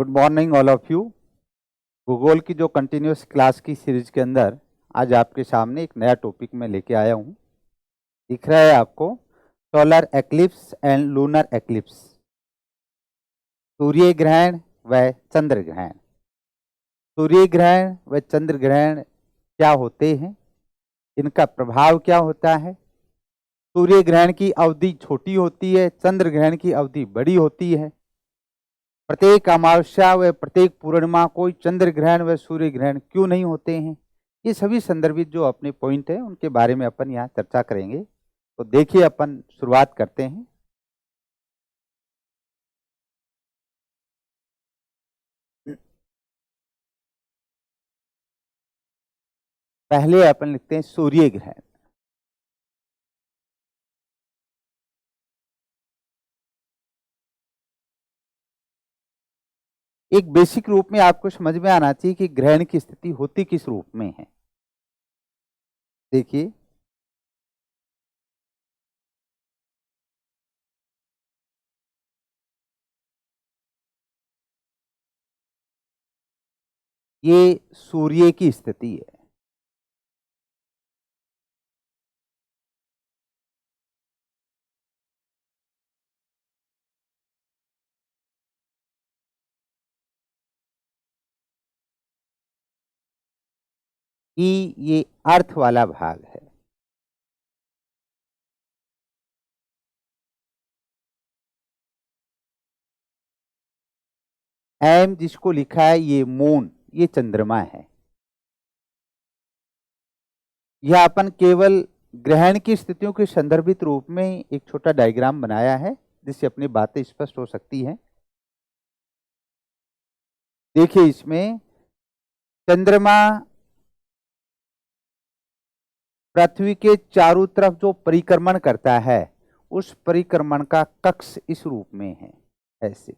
Good morning all of you. भूगोल की जो कंटिन्यूस क्लास की सीरीज के अंदर आज आपके सामने एक नया टॉपिक मैं लेके आया हूँ। दिख रहा है आपको, solar eclipse and lunar eclipse, सूर्य ग्रहण व चंद्र ग्रहण। सूर्य ग्रहण व चंद्र ग्रहण क्या होते हैं, इनका प्रभाव क्या होता है। सूर्य ग्रहण की अवधि छोटी होती है, चंद्र ग्रहण की अवधि बड़ी होती है। प्रत्येक अमावस्या व प्रत्येक पूर्णिमा को चंद्र ग्रहण व सूर्य ग्रहण क्यों नहीं होते हैं, ये सभी संदर्भित जो अपने पॉइंट है उनके बारे में अपन यहाँ चर्चा करेंगे। तो देखिए, अपन शुरुआत करते हैं। पहले अपन लिखते हैं सूर्य ग्रहण। एक बेसिक रूप में आपको समझ में आना चाहिए कि ग्रहण की स्थिति होती किस रूप में है। देखिए, ये सूर्य की स्थिति है। ये अर्थ वाला भाग है। एम जिसको लिखा है ये मून, ये चंद्रमा है। यह अपन केवल ग्रहण की स्थितियों के संदर्भित रूप में एक छोटा डायग्राम बनाया है जिससे अपनी बातें स्पष्ट हो सकती हैं। देखिए, इसमें चंद्रमा पृथ्वी के चारों तरफ जो परिक्रमण करता है, उस परिक्रमण का कक्ष इस रूप में है, ऐसे।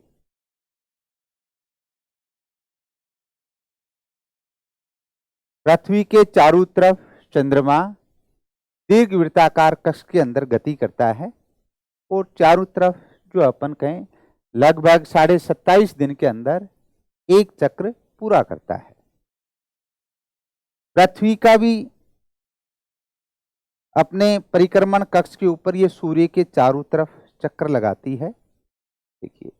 पृथ्वी के चारों तरफ चंद्रमा दीर्घवृत्ताकार कक्ष के अंदर गति करता है और चारों तरफ जो अपन कहें लगभग 27.5 दिन के अंदर एक चक्र पूरा करता है। पृथ्वी का भी अपने परिक्रमण कक्ष के ऊपर ये सूर्य के चारों तरफ चक्कर लगाती है। देखिए,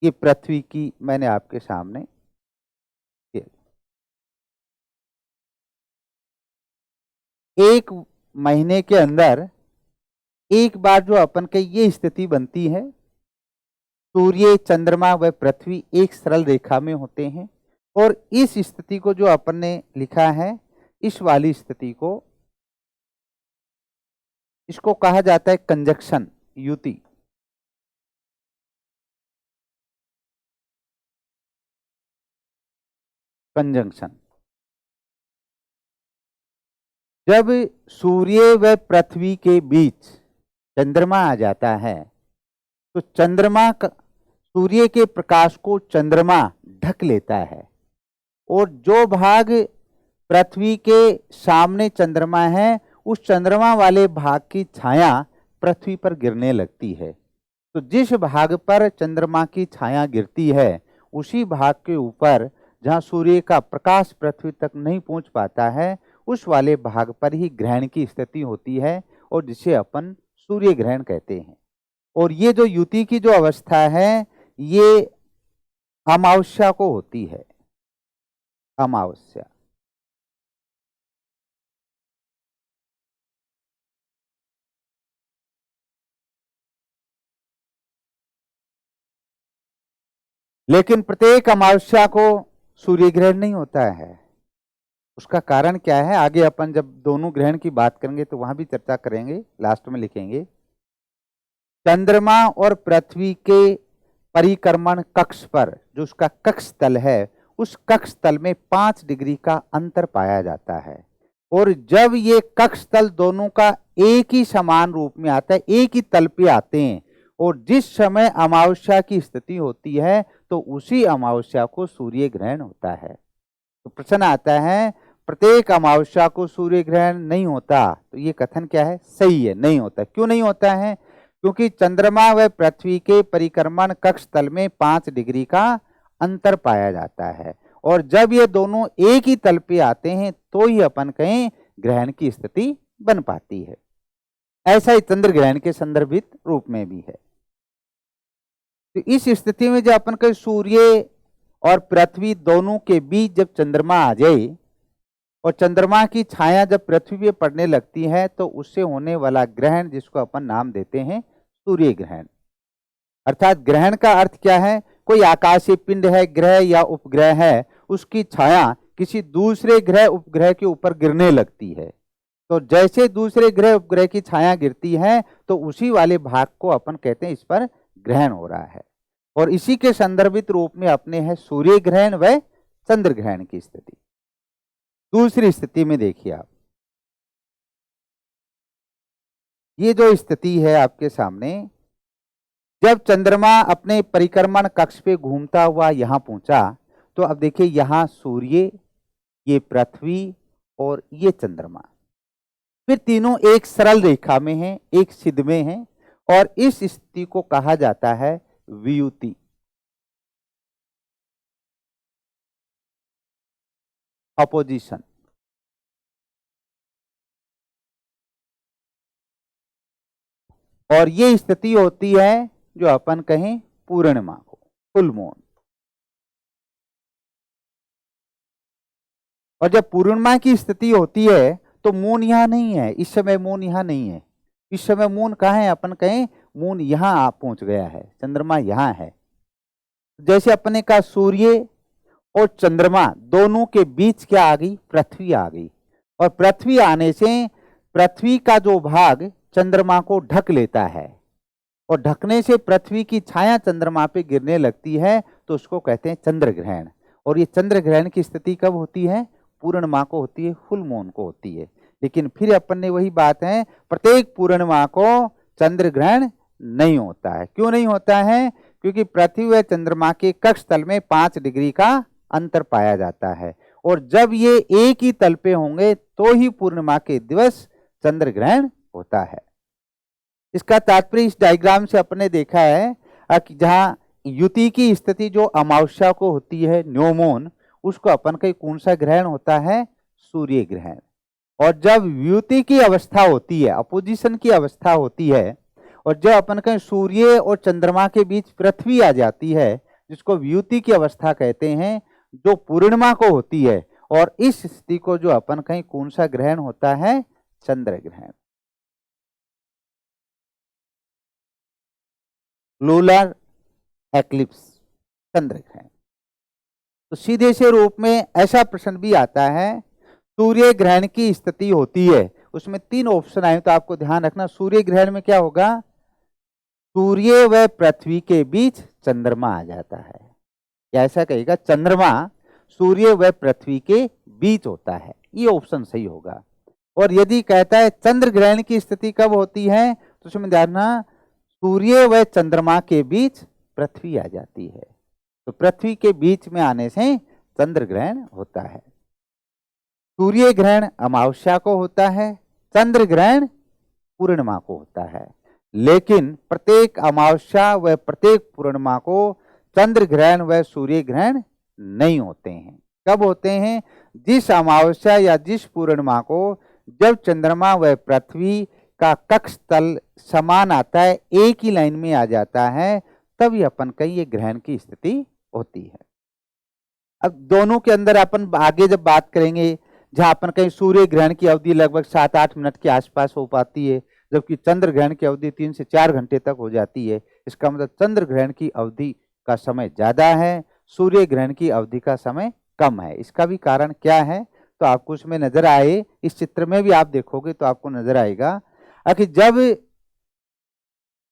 ये पृथ्वी की मैंने आपके सामने एक महीने के अंदर एक बार जो अपन के ये स्थिति बनती है, सूर्य चंद्रमा व पृथ्वी एक सरल रेखा में होते हैं और इस स्थिति को जो अपन ने लिखा है, इस वाली स्थिति को, इसको कहा जाता है कंजक्शन, युति। कंजंक्शन। जब सूर्य व पृथ्वी के बीच चंद्रमा आ जाता है तो चंद्रमा सूर्य के प्रकाश को चंद्रमा ढक लेता है और जो भाग पृथ्वी के सामने चंद्रमा है, उस चंद्रमा वाले भाग की छाया पृथ्वी पर गिरने लगती है। तो जिस भाग पर चंद्रमा की छाया गिरती है, उसी भाग के ऊपर जहां सूर्य का प्रकाश पृथ्वी तक नहीं पहुंच पाता है, उस वाले भाग पर ही ग्रहण की स्थिति होती है और जिसे अपन सूर्य ग्रहण कहते हैं। और ये जो युति की जो अवस्था है, ये अमावस्या को होती है। अमावस्या। लेकिन प्रत्येक अमावस्या को सूर्य ग्रहण नहीं होता है। उसका कारण क्या है, आगे अपन जब दोनों ग्रहण की बात करेंगे तो वहां भी चर्चा करेंगे, लास्ट में लिखेंगे। चंद्रमा और पृथ्वी के परिक्रमण कक्ष पर जो उसका कक्ष तल है, उस कक्ष तल में 5 डिग्री का अंतर पाया जाता है। और जब ये कक्ष तल दोनों का एक ही समान रूप में आता है, एक ही तल पे आते हैं, और जिस समय अमावस्या की स्थिति होती है तो उसी अमावस्या को सूर्य ग्रहण होता है। तो प्रश्न आता है, प्रत्येक अमावस्या को सूर्य ग्रहण नहीं होता, तो ये कथन क्या है, सही है, नहीं होता। क्यों नहीं होता है? क्योंकि चंद्रमा व पृथ्वी के परिक्रमण कक्ष तल में 5 डिग्री का अंतर पाया जाता है, और जब ये दोनों एक ही तल पे आते हैं तो ही अपन कहें ग्रहण की स्थिति बन पाती है। ऐसा ही चंद्र ग्रहण के संदर्भित रूप में भी है। तो इस स्थिति में जब अपन कहें सूर्य और पृथ्वी दोनों के बीच जब चंद्रमा आ जाए और चंद्रमा की छाया जब पृथ्वी पे पड़ने लगती है तो उससे होने वाला ग्रहण, जिसको अपन नाम देते हैं सूर्य ग्रहण। अर्थात ग्रहण का अर्थ क्या है? कोई आकाशीय पिंड है, ग्रह या उपग्रह है, उसकी छाया किसी दूसरे ग्रह उपग्रह के ऊपर गिरने लगती है। तो जैसे दूसरे ग्रह उपग्रह की छाया गिरती है तो उसी वाले भाग को अपन कहते हैं इस पर ग्रहण हो रहा है। और इसी के संदर्भित रूप में अपने है सूर्य ग्रहण व चंद्र ग्रहण की स्थिति। दूसरी स्थिति में देखिए आप, ये जो स्थिति है आपके सामने, जब चंद्रमा अपने परिक्रमण कक्ष पे घूमता हुआ यहां पहुंचा तो अब देखिए यहां सूर्य, ये पृथ्वी और ये चंद्रमा, फिर तीनों एक सरल रेखा में हैं, एक सिद्ध में हैं, और इस स्थिति को कहा जाता है वियुति, अपोजिशन। और ये स्थिति होती है जो अपन कहें पूर्णिमा को, फुल मून। और जब पूर्णिमा की स्थिति होती है तो मून यहां नहीं है, इस समय मून यहां नहीं है। इस समय मून कहाँ है? अपन कहें मून यहां पहुंच गया है, चंद्रमा यहां है। जैसे अपने का सूर्य और चंद्रमा दोनों के बीच क्या आ गई? पृथ्वी आ गई। और पृथ्वी आने से पृथ्वी का जो भाग चंद्रमा को ढक लेता है, और ढकने से पृथ्वी की छाया चंद्रमा पे गिरने लगती है, तो उसको कहते हैं चंद्र ग्रहण। और ये चंद्र ग्रहण की स्थिति कब होती है? पूर्णिमा को होती है, फुल मून को होती है। लेकिन फिर अपन ने वही बात है, प्रत्येक पूर्णिमा को चंद्र ग्रहण नहीं होता है। क्यों नहीं होता है? क्योंकि पृथ्वी व चंद्रमा के कक्ष तल में 5 डिग्री का अंतर पाया जाता है, और जब ये एक ही तल पे होंगे तो ही पूर्णिमा के दिवस चंद्र ग्रहण होता है। इसका तात्पर्य इस डायग्राम से अपने देखा है कि जहां युति की स्थिति जो अमावस्या को होती है, न्यू मून, उसको अपन का कौन सा ग्रहण होता है? सूर्य ग्रहण। और जब व्युति की अवस्था होती है, अपोजिशन की अवस्था होती है, और जब अपन कहें सूर्य और चंद्रमा के बीच पृथ्वी आ जाती है, जिसको व्युति की अवस्था कहते हैं, जो पूर्णिमा को होती है, और इस स्थिति को जो अपन कहें कौन सा ग्रहण होता है? चंद्र ग्रहण, लूनर एक्लिप्स, चंद्र ग्रहण। तो सीधे से रूप में ऐसा प्रश्न भी आता है, सूर्य ग्रहण की स्थिति होती है, उसमें 3 ऑप्शन आए, तो आपको ध्यान रखना। सूर्य ग्रहण में क्या होगा? सूर्य व पृथ्वी के बीच चंद्रमा आ जाता है, या ऐसा कहेगा चंद्रमा सूर्य व पृथ्वी के बीच होता है, ये ऑप्शन सही होगा। और यदि कहता है चंद्र ग्रहण की स्थिति कब होती है, तो उसमें ध्यान, सूर्य व चंद्रमा के बीच पृथ्वी आ जाती है, तो पृथ्वी के बीच में आने से चंद्र ग्रहण होता है। सूर्य ग्रहण अमावस्या को होता है, चंद्र ग्रहण पूर्णिमा को होता है। लेकिन प्रत्येक अमावस्या व प्रत्येक पूर्णिमा को चंद्र ग्रहण व सूर्य ग्रहण नहीं होते हैं। कब होते हैं? जिस अमावस्या या जिस पूर्णिमा को जब चंद्रमा व पृथ्वी का कक्ष तल समान आता है, एक ही लाइन में आ जाता है, तभी अपन कहीं ये ग्रहण की स्थिति होती है। अब दोनों के अंदर अपन आगे जब बात करेंगे, जहां अपन कहीं सूर्य ग्रहण की अवधि लगभग 7-8 मिनट के आसपास हो पाती है, जबकि चंद्र ग्रहण की अवधि 3 से 4 घंटे तक हो जाती है। इसका मतलब चंद्र ग्रहण की अवधि का समय ज्यादा है, सूर्य ग्रहण की अवधि का समय कम है। इसका भी कारण क्या है तो आपको उसमें नजर आए, इस चित्र में भी आप देखोगे तो आपको नजर आएगा कि जब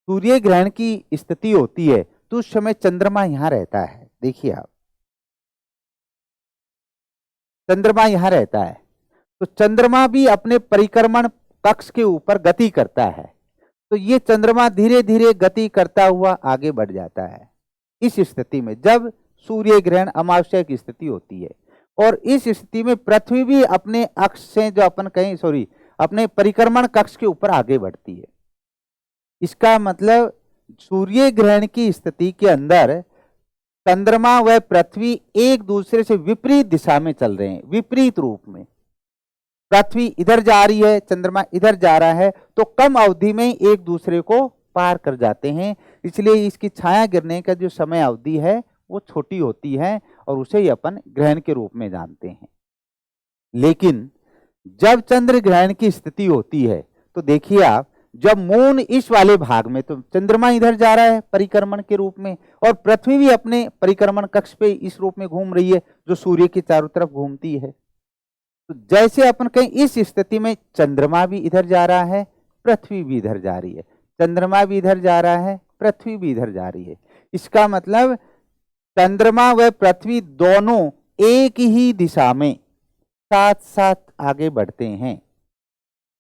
सूर्य ग्रहण की स्थिति होती है तो उस समय चंद्रमा यहां रहता है। देखिए आप, चंद्रमा यहां रहता है, तो चंद्रमा भी अपने परिक्रमण कक्ष के ऊपर गति करता है, तो ये चंद्रमा धीरे धीरे गति करता हुआ आगे बढ़ जाता है। इस स्थिति में जब सूर्य ग्रहण अमावस्या की स्थिति होती है, और इस स्थिति में पृथ्वी भी अपने अक्ष से जो अपन कहें अपने परिक्रमण कक्ष के ऊपर आगे बढ़ती है। इसका मतलब सूर्य ग्रहण की स्थिति के अंदर चंद्रमा व पृथ्वी एक दूसरे से विपरीत दिशा में चल रहे हैं, विपरीत रूप में। पृथ्वी इधर जा रही है, चंद्रमा इधर जा रहा है, तो कम अवधि में एक दूसरे को पार कर जाते हैं। इसलिए इसकी छाया गिरने का जो समय अवधि है वो छोटी होती है और उसे ही अपन ग्रहण के रूप में जानते हैं। लेकिन जब चंद्र ग्रहण की स्थिति होती है तो देखिए आप, जब मून इस वाले भाग में, तो चंद्रमा इधर जा रहा है परिक्रमण के रूप में और पृथ्वी भी अपने परिक्रमण कक्ष पे इस रूप में घूम रही है जो सूर्य के चारों तरफ घूमती है। तो जैसे अपन कहें इस स्थिति में चंद्रमा भी इधर जा रहा है, पृथ्वी भी इधर जा रही है, चंद्रमा भी इधर जा रहा है, पृथ्वी भी इधर जा रही है। इसका मतलब चंद्रमा व पृथ्वी दोनों एक ही दिशा में साथ साथ आगे बढ़ते हैं।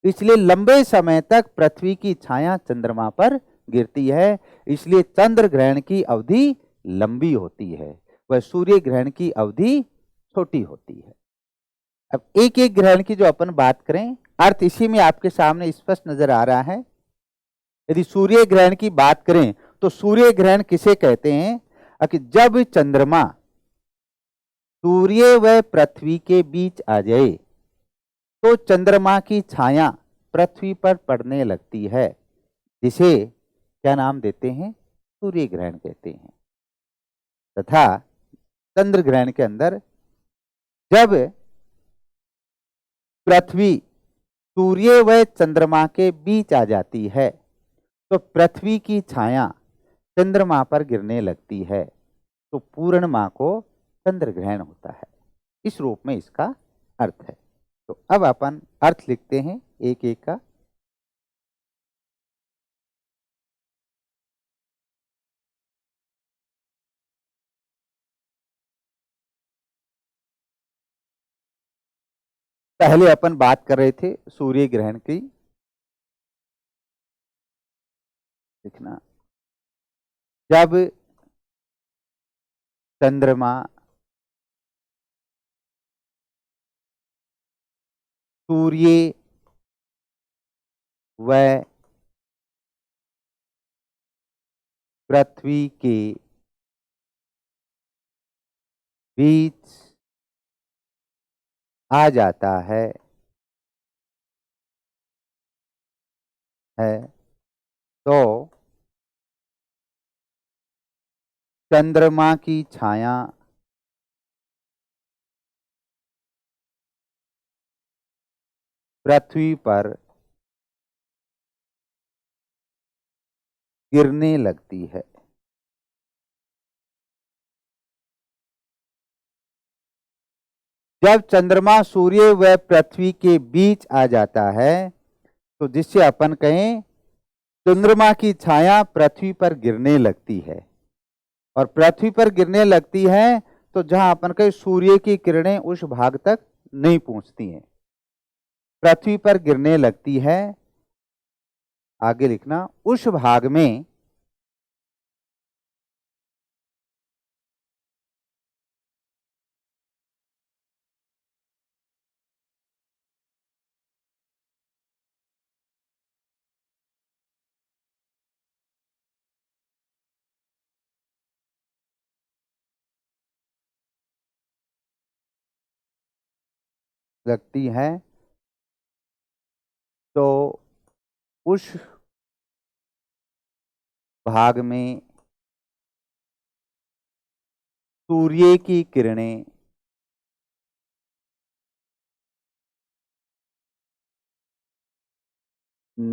इसलिए लंबे समय तक पृथ्वी की छाया चंद्रमा पर गिरती है, इसलिए चंद्र ग्रहण की अवधि लंबी होती है, वह सूर्य ग्रहण की अवधि छोटी होती है। अब एक एक ग्रहण की जो अपन बात करें, अर्थ इसी में आपके सामने स्पष्ट नजर आ रहा है। यदि सूर्य ग्रहण की बात करें तो सूर्य ग्रहण किसे कहते हैं कि जब चंद्रमा सूर्य व पृथ्वी के बीच आ जाए तो चंद्रमा की छाया पृथ्वी पर पड़ने लगती है, जिसे क्या नाम देते हैं, सूर्य ग्रहण कहते हैं। तथा चंद्र ग्रहण के अंदर जब पृथ्वी सूर्य व चंद्रमा के बीच आ जाती है तो पृथ्वी की छाया चंद्रमा पर गिरने लगती है, तो पूर्णिमा को चंद्र ग्रहण होता है। इस रूप में इसका अर्थ है। तो अब अपन अर्थ लिखते हैं एक एक का। पहले अपन बात कर रहे थे सूर्य ग्रहण की, देखना जब चंद्रमा सूर्य व पृथ्वी के बीच आ जाता है तो चंद्रमा की छाया पृथ्वी पर गिरने लगती है। जब चंद्रमा सूर्य व पृथ्वी के बीच आ जाता है तो जिससे अपन कहें चंद्रमा की छाया पृथ्वी पर गिरने लगती है, और पृथ्वी पर गिरने लगती है तो जहां अपन कहें सूर्य की किरणें उस भाग तक नहीं पहुंचती हैं, पृथ्वी पर गिरने लगती है। आगे लिखना उस भाग में लगती है तो उस भाग में सूर्य की किरणें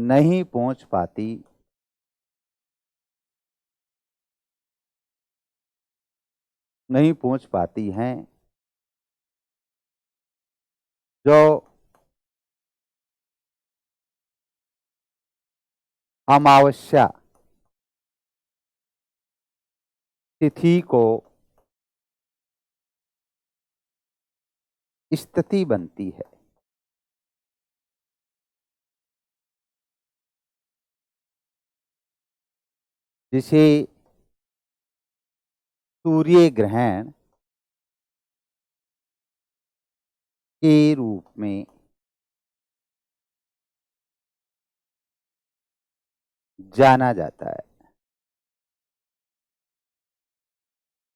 नहीं पहुंच पाती, नहीं पहुंच पाती हैं। जो अमावस्या तिथि को स्थिति बनती है, जिसे सूर्य ग्रहण के रूप में जाना जाता है।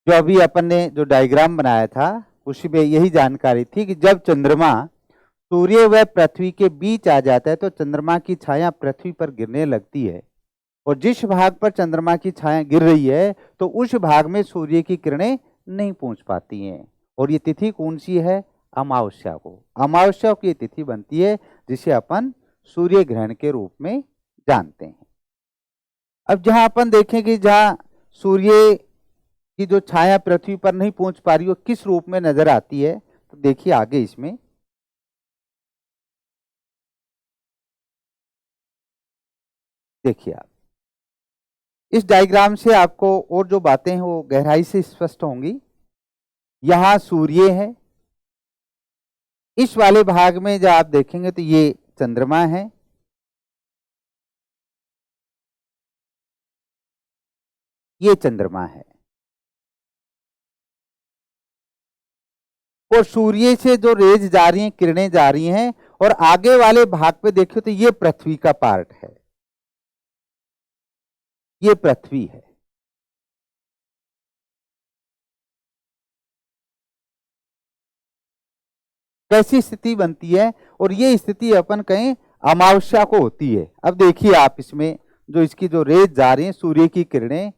जो अभी अपन ने जो डायग्राम बनाया था उसी में यही जानकारी थी कि जब चंद्रमा सूर्य व पृथ्वी के बीच आ जाता है तो चंद्रमा की छाया पृथ्वी पर गिरने लगती है, और जिस भाग पर चंद्रमा की छाया गिर रही है तो उस भाग में सूर्य की किरणें नहीं पहुंच पाती हैं। और ये तिथि कौन सी है? अमावस्या को। अमावस्या की तिथि बनती है जिसे अपन सूर्य ग्रहण के रूप में जानते हैं। अब जहां अपन देखें कि जहां सूर्य की जो छाया पृथ्वी पर नहीं पहुंच पा रही, वो किस रूप में नजर आती है, तो देखिए आगे इसमें देखिए आप इस डायग्राम से आपको और जो बातें हैं वो गहराई से स्पष्ट होंगी। यहां सूर्य है, इस वाले भाग में जब आप देखेंगे तो ये चंद्रमा है, ये चंद्रमा है, और सूर्य से जो रेज जा रही हैं, किरणें जा रही हैं, और आगे वाले भाग पे देखिए तो ये पृथ्वी का पार्ट है, ये पृथ्वी है। कैसी स्थिति बनती है? और ये स्थिति अपन कहें अमावस्या को होती है। अब देखिए आप इसमें जो इसकी जो रेज जा रही है सूर्य की किरणें,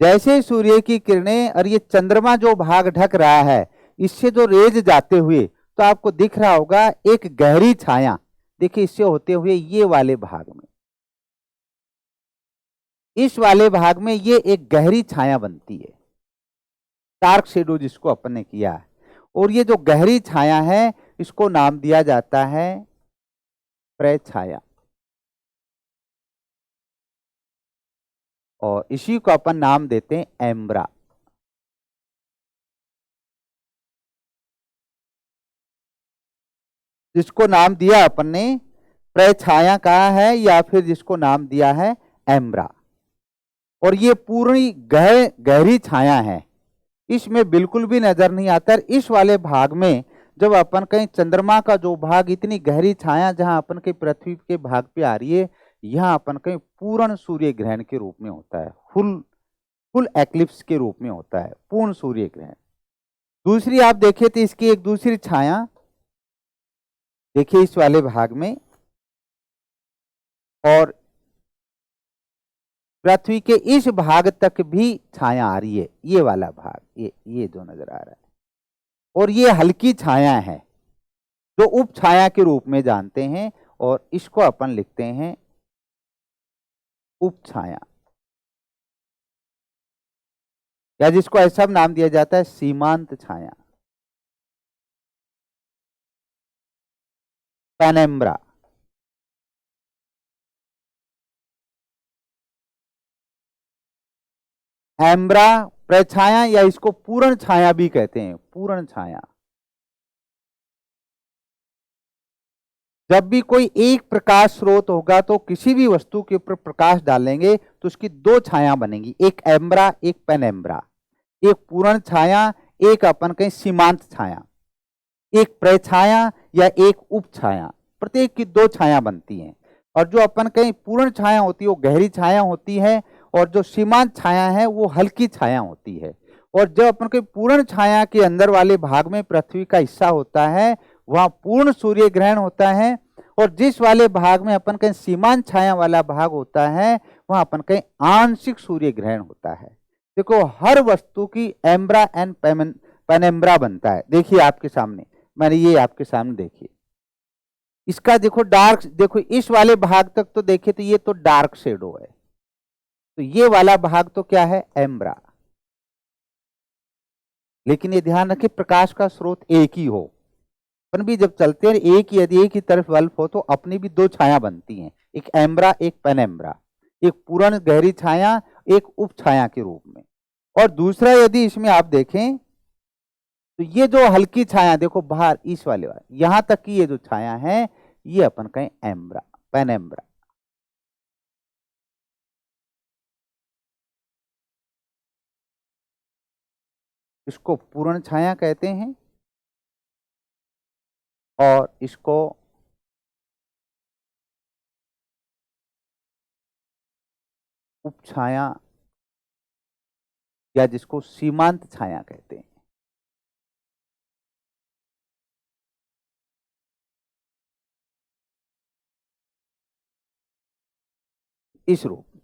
जैसे सूर्य की किरणें और ये चंद्रमा जो भाग ढक रहा है, इससे जो रेज जाते हुए तो आपको दिख रहा होगा एक गहरी छाया, देखिए इससे होते हुए ये वाले भाग में, इस वाले भाग में ये एक गहरी छाया बनती है, डार्क शेडो जिसको अपन ने किया है। और ये जो गहरी छाया है इसको नाम दिया जाता है प्रछाया, और इसी को अपन नाम देते हैं एम्ब्रा। जिसको नाम दिया अपन ने प्रछाया कहा है, या फिर जिसको नाम दिया है एम्ब्रा। और ये पूरी गहरी छाया है, इसमें बिल्कुल भी नजर नहीं आता। इस वाले भाग में जब अपन कहीं चंद्रमा का जो भाग, इतनी गहरी छाया जहां अपन के पृथ्वी के भाग पे आ रही है, यहां अपन कहीं पूर्ण सूर्य ग्रहण के रूप में होता है, फुल फुल एक्लिप्स के रूप में होता है, पूर्ण सूर्य ग्रहण। दूसरी आप देखें तो इसकी एक दूसरी छाया देखिए इस वाले भाग में, और पृथ्वी के इस भाग तक भी छाया आ रही है, ये वाला भाग, ये जो नजर आ रहा है, और ये हल्की छाया है जो उप छाया के रूप में जानते हैं, और इसको अपन लिखते हैं उप छाया, या जिसको ऐसा नाम दिया जाता है सीमांत छाया, पेनेम्ब्रा। एम्ब्रा, प्रछाया, या इसको पूर्ण छाया भी कहते हैं, पूर्ण छाया। जब भी कोई एक प्रकाश स्रोत होगा तो किसी भी वस्तु के ऊपर प्रकाश डालेंगे तो उसकी दो छाया बनेंगी, एक एम्ब्रा एक पेनेम्ब्रा, एक पूर्ण छाया, एक अपन कहें सीमांत छाया, एक प्रछाया या एक उप छाया, प्रत्येक की दो छाया बनती हैं। और जो अपन कहें पूर्ण छाया होती है वो गहरी छाया होती है, और जो सीमांत छाया है वो हल्की छाया होती है। और जब अपन के पूर्ण छाया के अंदर वाले भाग में पृथ्वी का हिस्सा होता है वहां पूर्ण सूर्य ग्रहण होता है, और जिस वाले भाग में अपन कहें सीमांत छाया वाला भाग होता है वहां अपन कहें आंशिक सूर्य ग्रहण होता है। देखो हर वस्तु की एम्ब्रा एंड पेनेम्ब्रा बनता है। देखिए आपके सामने, मैंने ये आपके सामने देखिए, इसका देखो डार्क, देखो इस वाले भाग तक तो देखे तो ये तो डार्क शेडो है, तो ये वाला भाग तो क्या है? एम्ब्रा। लेकिन ये ध्यान रखें प्रकाश का स्रोत एक ही हो, अपन भी जब चलते हैं एक ही, यदि एक ही तरफ बल्ब हो तो अपनी भी दो छाया बनती हैं, एक एम्ब्रा एक पेनेम्ब्रा, एक पूर्ण गहरी छाया एक उप छाया के रूप में। और दूसरा यदि इसमें आप देखें तो ये जो हल्की छाया देखो बाहर इस वाले यहां तक की ये जो छाया है ये अपन कहें एम्ब्रा, पेनेम्ब्रा। इसको पूर्ण छाया कहते हैं, और इसको उपछाया या जिसको सीमांत छाया कहते हैं। इस रूप में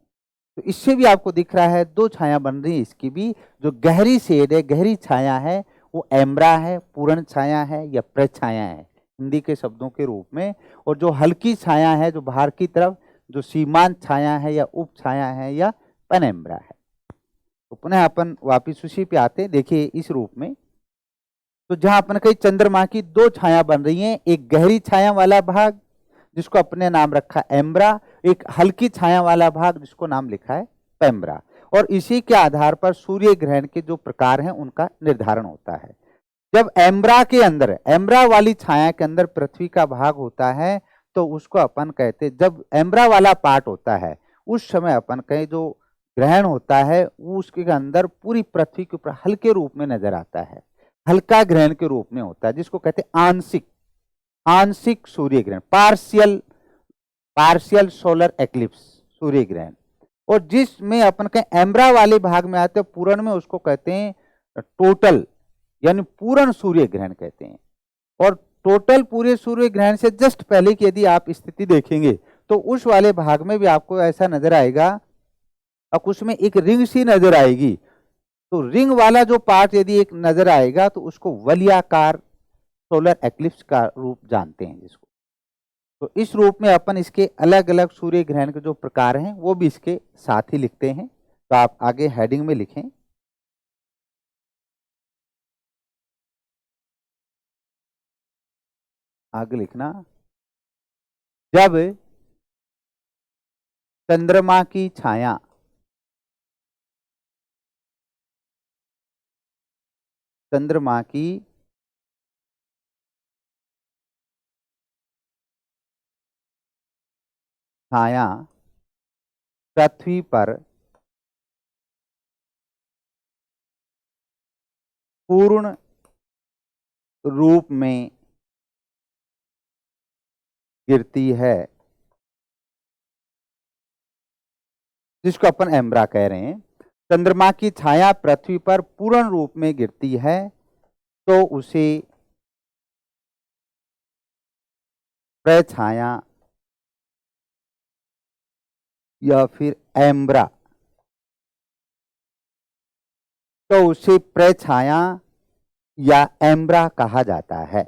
तो इससे भी आपको दिख रहा है दो छाया बन रही है। इसकी भी जो गहरी शेड है, गहरी छाया है, वो एम्ब्रा है, पूर्ण छाया है या प्रछाया है हिंदी के शब्दों के रूप में। और जो हल्की छाया है, जो बाहर की तरफ, जो सीमांत छाया है या उप छाया है या पेनेम्ब्रा है। तो पुनः अपन वापिस उसी पे आते हैं। देखिए इस रूप में तो जहां अपन कहीं चंद्रमा की दो छाया बन रही हैं, एक गहरी छाया वाला भाग जिसको अपने नाम रखा एम्ब्रा, एक हल्की छाया वाला भाग जिसको नाम लिखा है पेम्ब्रा। और इसी के आधार पर सूर्य ग्रहण के जो प्रकार हैं उनका निर्धारण होता है। जब एम्ब्रा के अंदर, एम्ब्रा वाली छाया के अंदर पृथ्वी का भाग होता है तो उसको अपन कहते, जब एम्ब्रा वाला पार्ट होता है उस समय अपन कहें जो ग्रहण होता है वो उसके अंदर पूरी पृथ्वी के ऊपर हल्के रूप में नजर आता है, हल्का ग्रहण के रूप में होता है, जिसको कहते हैं आंशिक, आंशिक सूर्य ग्रहण, पार्शियल सोलर एक्लिप्स, सूर्य ग्रहण। और जिसमें अपन कहें एम्ब्रा वाले भाग में आते हैं पूर्ण में, उसको कहते हैं टोटल यानी पूर्ण सूर्य ग्रहण कहते हैं। और टोटल पूरे सूर्य ग्रहण से जस्ट पहले की यदि आप स्थिति देखेंगे तो उस वाले भाग में भी आपको ऐसा नजर आएगा और उसमें एक रिंग सी नजर आएगी। तो रिंग वाला जो पार्ट यदि एक नजर आएगा तो उसको वलयाकार सोलर एक्लिप्स का रूप जानते हैं जिसको। तो इस रूप में अपन इसके अलग अलग सूर्य ग्रहण के जो प्रकार हैं वो भी इसके साथ ही लिखते हैं। तो आप आगे हेडिंग में लिखें, आगे लिखना, जब चंद्रमा की छाया चंद्रमा की छाया पृथ्वी पर पूर्ण रूप में गिरती है, जिसको अपन एम्ब्रा कह रहे हैं, चंद्रमा की छाया पृथ्वी पर पूर्ण रूप में गिरती है तो उसे प्रछाया या फिर एम्ब्रा, तो उसे प्रछाया या एम्ब्रा कहा जाता है।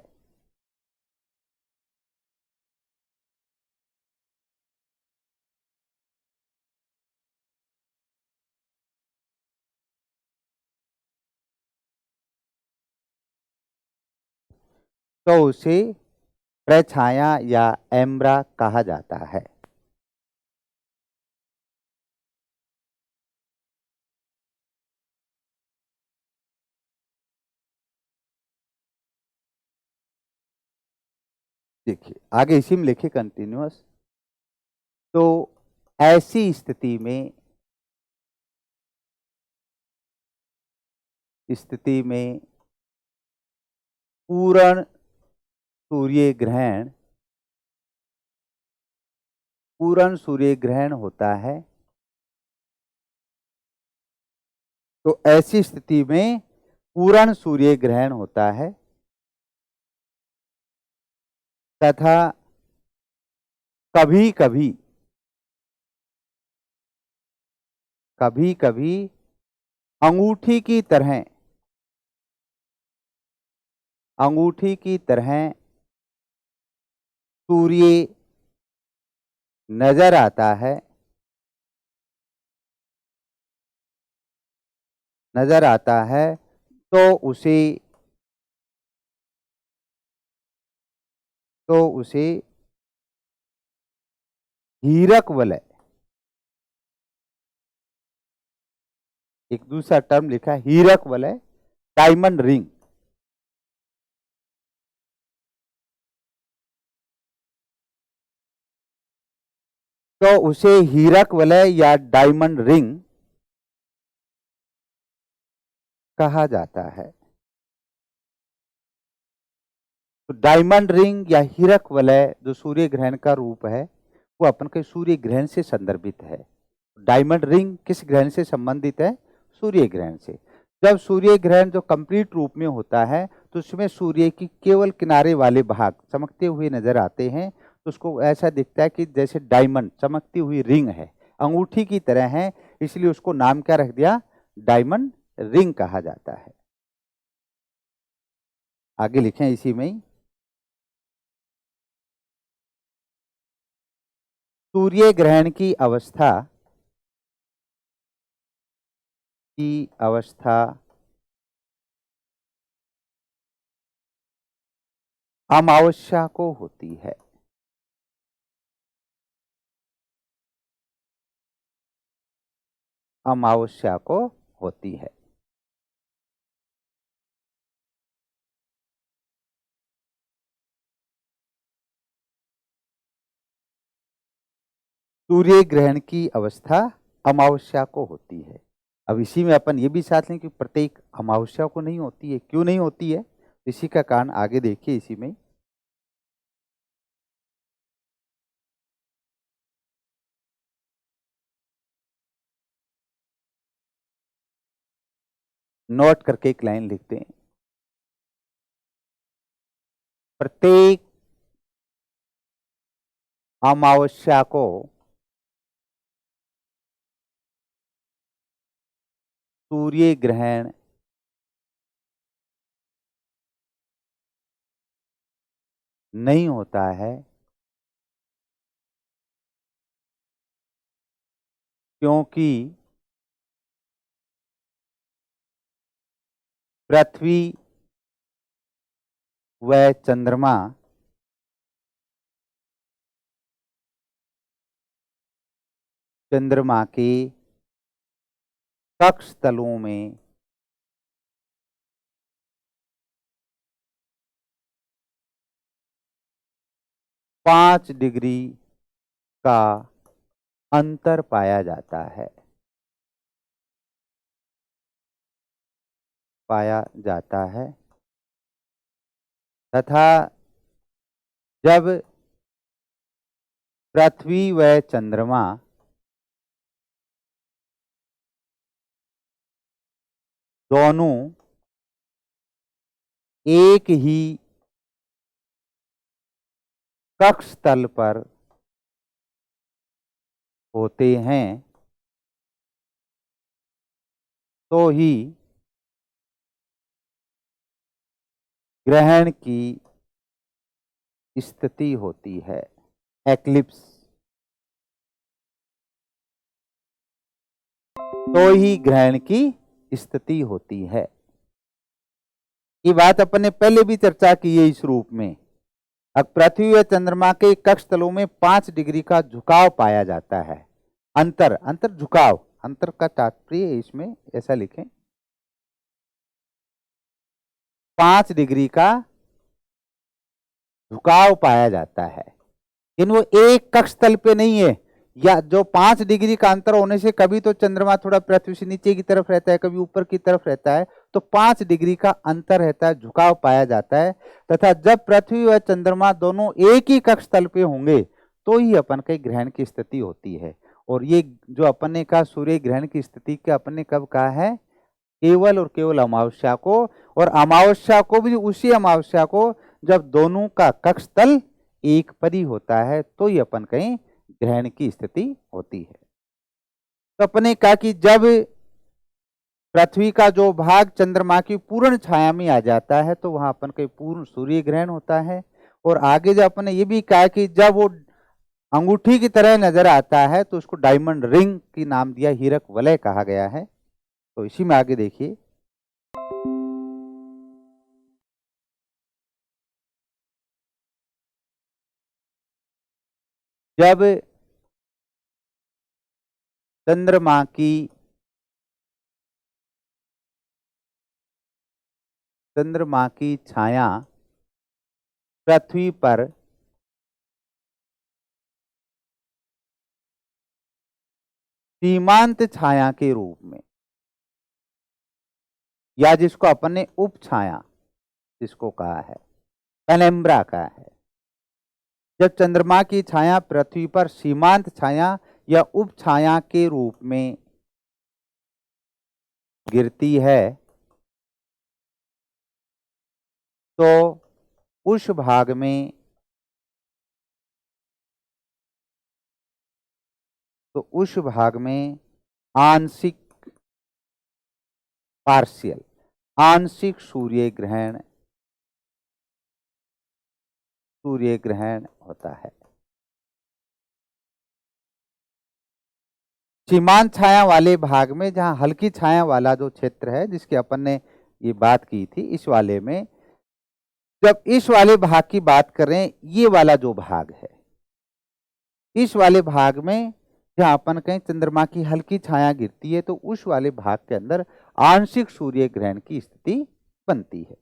तो उसे प्रछाया या एम्ब्रा कहा जाता है। देखिए आगे इसी में लिखे कंटिन्यूअस। तो ऐसी स्थिति में पूर्ण सूर्य ग्रहण होता है। तो ऐसी स्थिति में पूर्ण सूर्य ग्रहण होता है तथा कभी कभी अंगूठी की तरह सूर्य नजर आता है तो उसे हीरक वलय, एक दूसरा टर्म लिखा है हीरक वलय, डायमंड रिंग, तो उसे हीरक वलय या डायमंड रिंग कहा जाता है। तो डायमंड रिंग या हीरक वलय जो सूर्य ग्रहण का रूप है वो अपन के सूर्य ग्रहण से संदर्भित है। डायमंड रिंग किस ग्रहण से संबंधित है? सूर्य ग्रहण से। जब सूर्य ग्रहण जो कंप्लीट रूप में होता है तो उसमें सूर्य की केवल किनारे वाले भाग चमकते हुए नजर आते हैं, तो उसको ऐसा दिखता है कि जैसे डायमंड चमकती हुई रिंग है, अंगूठी की तरह है, इसलिए उसको नाम क्या रख दिया? डायमंड रिंग कहा जाता है। आगे लिखें इसी में ही, सूर्य ग्रहण की अवस्था अमावस्या को होती है। अमावस्या को होती है। सूर्य ग्रहण की अवस्था अमावस्या को होती है। अब इसी में अपन ये भी साथ लें कि प्रत्येक अमावस्या को नहीं होती है। क्यों नहीं होती है? इसी का कारण आगे देखिए इसी में। नोट करके एक लाइन लिखते हैं, प्रत्येक अमावस्या को सूर्य ग्रहण नहीं होता है, क्योंकि पृथ्वी व चंद्रमा के कक्ष तलों में 5 डिग्री का अंतर पाया जाता है। तथा जब पृथ्वी व चंद्रमा दोनों एक ही कक्ष तल पर होते हैं तो ही ग्रहण की स्थिति होती है, एक्लिप्स। तो ही ग्रहण की स्थिति होती है। ये बात अपन ने पहले भी चर्चा की है इस रूप में। अब पृथ्वी व चंद्रमा के कक्ष तलों में 5 डिग्री का झुकाव पाया जाता है। अंतर झुकाव, अंतर का तात्पर्य इसमें ऐसा लिखें, 5 डिग्री का झुकाव पाया जाता है, लेकिन वो एक कक्ष तल पे नहीं है। या जो 5 डिग्री का अंतर होने से कभी तो चंद्रमा थोड़ा पृथ्वी से नीचे की तरफ रहता है, कभी ऊपर की तरफ रहता है, तो 5 डिग्री का अंतर रहता है, झुकाव पाया जाता है। तथा जब पृथ्वी व चंद्रमा दोनों एक ही कक्ष तल पे होंगे तो ही अपन के ग्रहण की स्थिति होती है। और ये जो अपन ने कहा सूर्य ग्रहण की स्थिति का अपन ने कब कहा है? केवल और केवल अमावस्या को, और अमावस्या को भी उसी अमावस्या को जब दोनों का कक्ष तल एक पर ही होता है तो ही अपन कहीं ग्रहण की स्थिति होती है। तो अपने कहा कि जब पृथ्वी का जो भाग चंद्रमा की पूर्ण छाया में आ जाता है तो वहां अपन कहीं पूर्ण सूर्य ग्रहण होता है। और आगे जब अपने ये भी कहा कि जब वो अंगूठी की तरह नजर आता है तो उसको डायमंड रिंग की नाम दिया, हीरक वलय कहा गया है। तो इसी में आगे देखिए, जब चंद्रमा की छाया पृथ्वी पर सीमांत छाया के रूप में, या जिसको अपन ने उप छाया जिसको कहा है, पेनेम्ब्रा कहा है, जब चंद्रमा की छाया पृथ्वी पर सीमांत छाया या उपछाया के रूप में गिरती है तो उस भाग में आंशिक पार्शियल आंशिक सूर्य ग्रहण होता है। सीमांत छाया वाले भाग में, जहां हल्की छाया वाला जो क्षेत्र है जिसकी अपन ने ये बात की थी, इस वाले में जब इस वाले भाग की बात करें, ये वाला जो भाग है, इस वाले भाग में जहां अपन कहें चंद्रमा की हल्की छाया गिरती है तो उस वाले भाग के अंदर आंशिक सूर्य ग्रहण की स्थिति बनती है।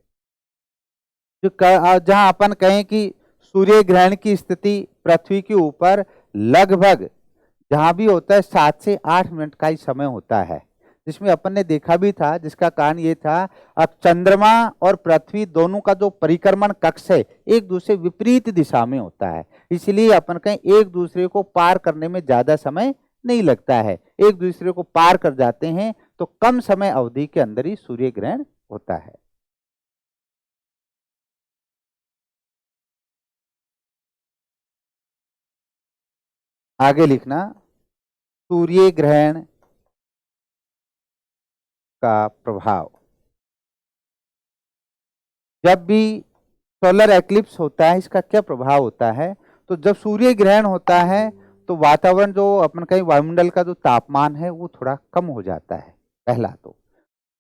जहां अपन कहें कि सूर्य ग्रहण की स्थिति पृथ्वी के ऊपर लगभग जहां भी होता है 7 से 8 मिनट का ही समय होता है, जिसमें अपन ने देखा भी था, जिसका कारण ये था अब चंद्रमा और पृथ्वी दोनों का जो परिक्रमण कक्ष है एक दूसरे विपरीत दिशा में होता है, इसलिए अपन कहें एक दूसरे को पार करने में ज्यादा समय नहीं लगता है, एक दूसरे को पार कर जाते हैं तो कम समय अवधि के अंदर ही सूर्य ग्रहण होता है। आगे लिखना, सूर्य ग्रहण का प्रभाव। जब भी सोलर एक्लिप्स होता है इसका क्या प्रभाव होता है, तो जब सूर्य ग्रहण होता है तो वातावरण जो अपन कहीं वायुमंडल का जो तापमान है वो थोड़ा कम हो जाता है, पहला। तो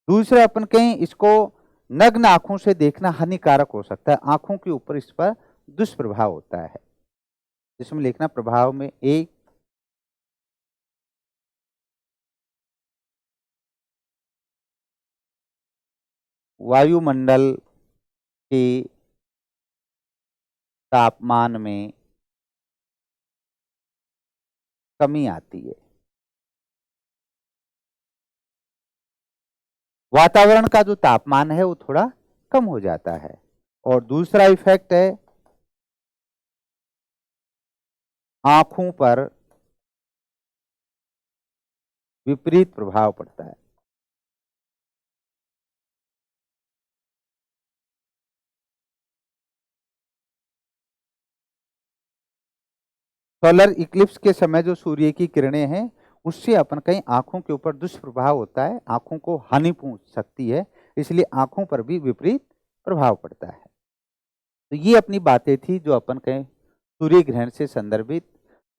दूसरा, अपन कहीं इसको नग्न आंखों से देखना हानिकारक हो सकता है, आंखों के ऊपर इस पर दुष्प्रभाव होता है। जिसमें लिखना प्रभाव में एक, वायुमंडल के तापमान में कमी आती है, वातावरण का जो तापमान है वो थोड़ा कम हो जाता है। और दूसरा इफेक्ट है आंखों पर विपरीत प्रभाव पड़ता है। सोलर इक्लिप्स के समय जो सूर्य की किरणें हैं उससे अपन कहीं आंखों के ऊपर दुष्प्रभाव होता है, आंखों को हानि पहुंच सकती है, इसलिए आंखों पर भी विपरीत प्रभाव पड़ता है। तो ये अपनी बातें थी जो अपन कहें सूर्य ग्रहण से संदर्भित,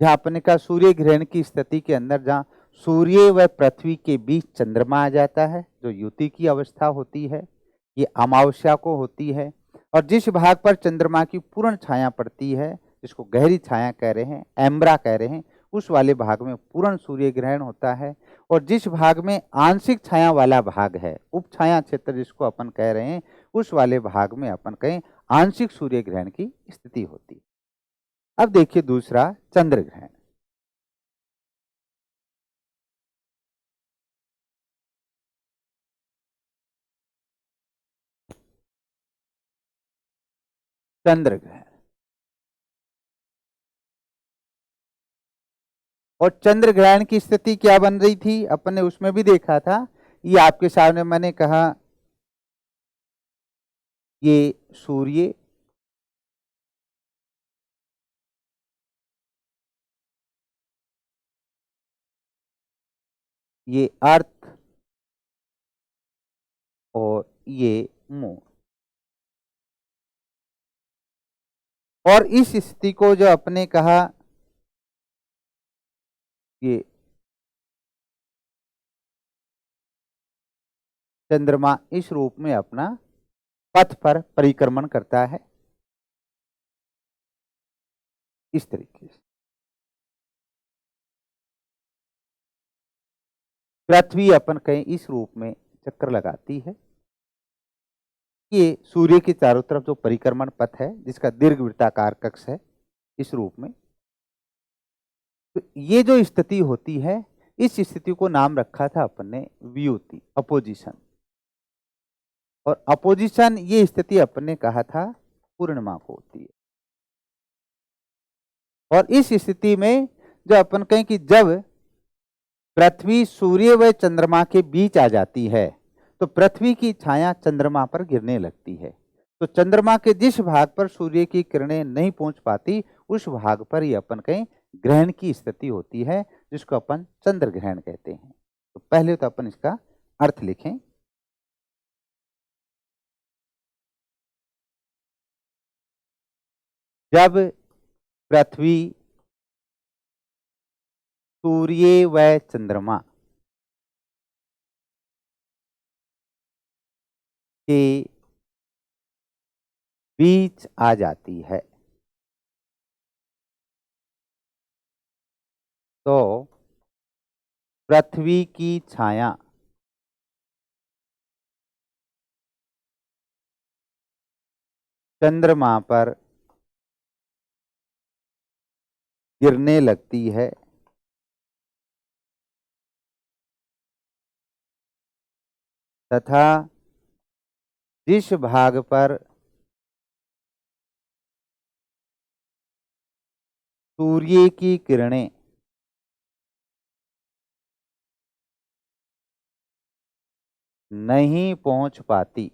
जहां अपने का सूर्य ग्रहण की स्थिति के अंदर जहां सूर्य व पृथ्वी के बीच चंद्रमा आ जाता है, जो युति की अवस्था होती है, ये अमावस्या को होती है। और जिस भाग पर चंद्रमा की पूर्ण छाया पड़ती है, जिसको गहरी छाया कह रहे हैं, एम्ब्रा कह रहे हैं, उस वाले भाग में पूर्ण सूर्य ग्रहण होता है। और जिस भाग में आंशिक छाया वाला भाग है, उपछाया क्षेत्र जिसको अपन कह रहे हैं, उस वाले भाग में अपन कहें आंशिक सूर्य ग्रहण की स्थिति होती है। अब देखिए दूसरा, चंद्र ग्रहण। चंद्र ग्रहण और चंद्र ग्रहण की स्थिति क्या बन रही थी अपन ने उसमें भी देखा था, ये आपके सामने मैंने कहा, ये सूर्य, ये अर्थ और ये मून। और इस स्थिति को जो अपने कहा, ये चंद्रमा इस रूप में अपना पथ पर परिक्रमण करता है, इस तरीके से। पृथ्वी अपन कहें इस रूप में चक्कर लगाती है, ये सूर्य के चारों तरफ जो परिक्रमण पथ है जिसका दीर्घवृत्ताकार कक्ष है, इस रूप में। तो ये जो स्थिति होती है, इस स्थिति को नाम रखा था अपन ने वियुति, अपोजिशन। और अपोजिशन ये स्थिति अपन ने कहा था पूर्णिमा को होती है। और इस स्थिति में जब अपन कहें कि जब पृथ्वी सूर्य व चंद्रमा के बीच आ जाती है तो पृथ्वी की छाया चंद्रमा पर गिरने लगती है। तो चंद्रमा के जिस भाग पर सूर्य की किरणें नहीं पहुंच पाती उस भाग पर ही अपन कहें ग्रहण की स्थिति होती है, जिसको अपन चंद्र ग्रहण कहते हैं। तो पहले तो अपन इसका अर्थ लिखें। जब पृथ्वी सूर्य व चंद्रमा के बीच आ जाती है तो पृथ्वी की छाया चंद्रमा पर गिरने लगती है तथा जिस भाग पर सूर्य की किरणें नहीं पहुंच पाती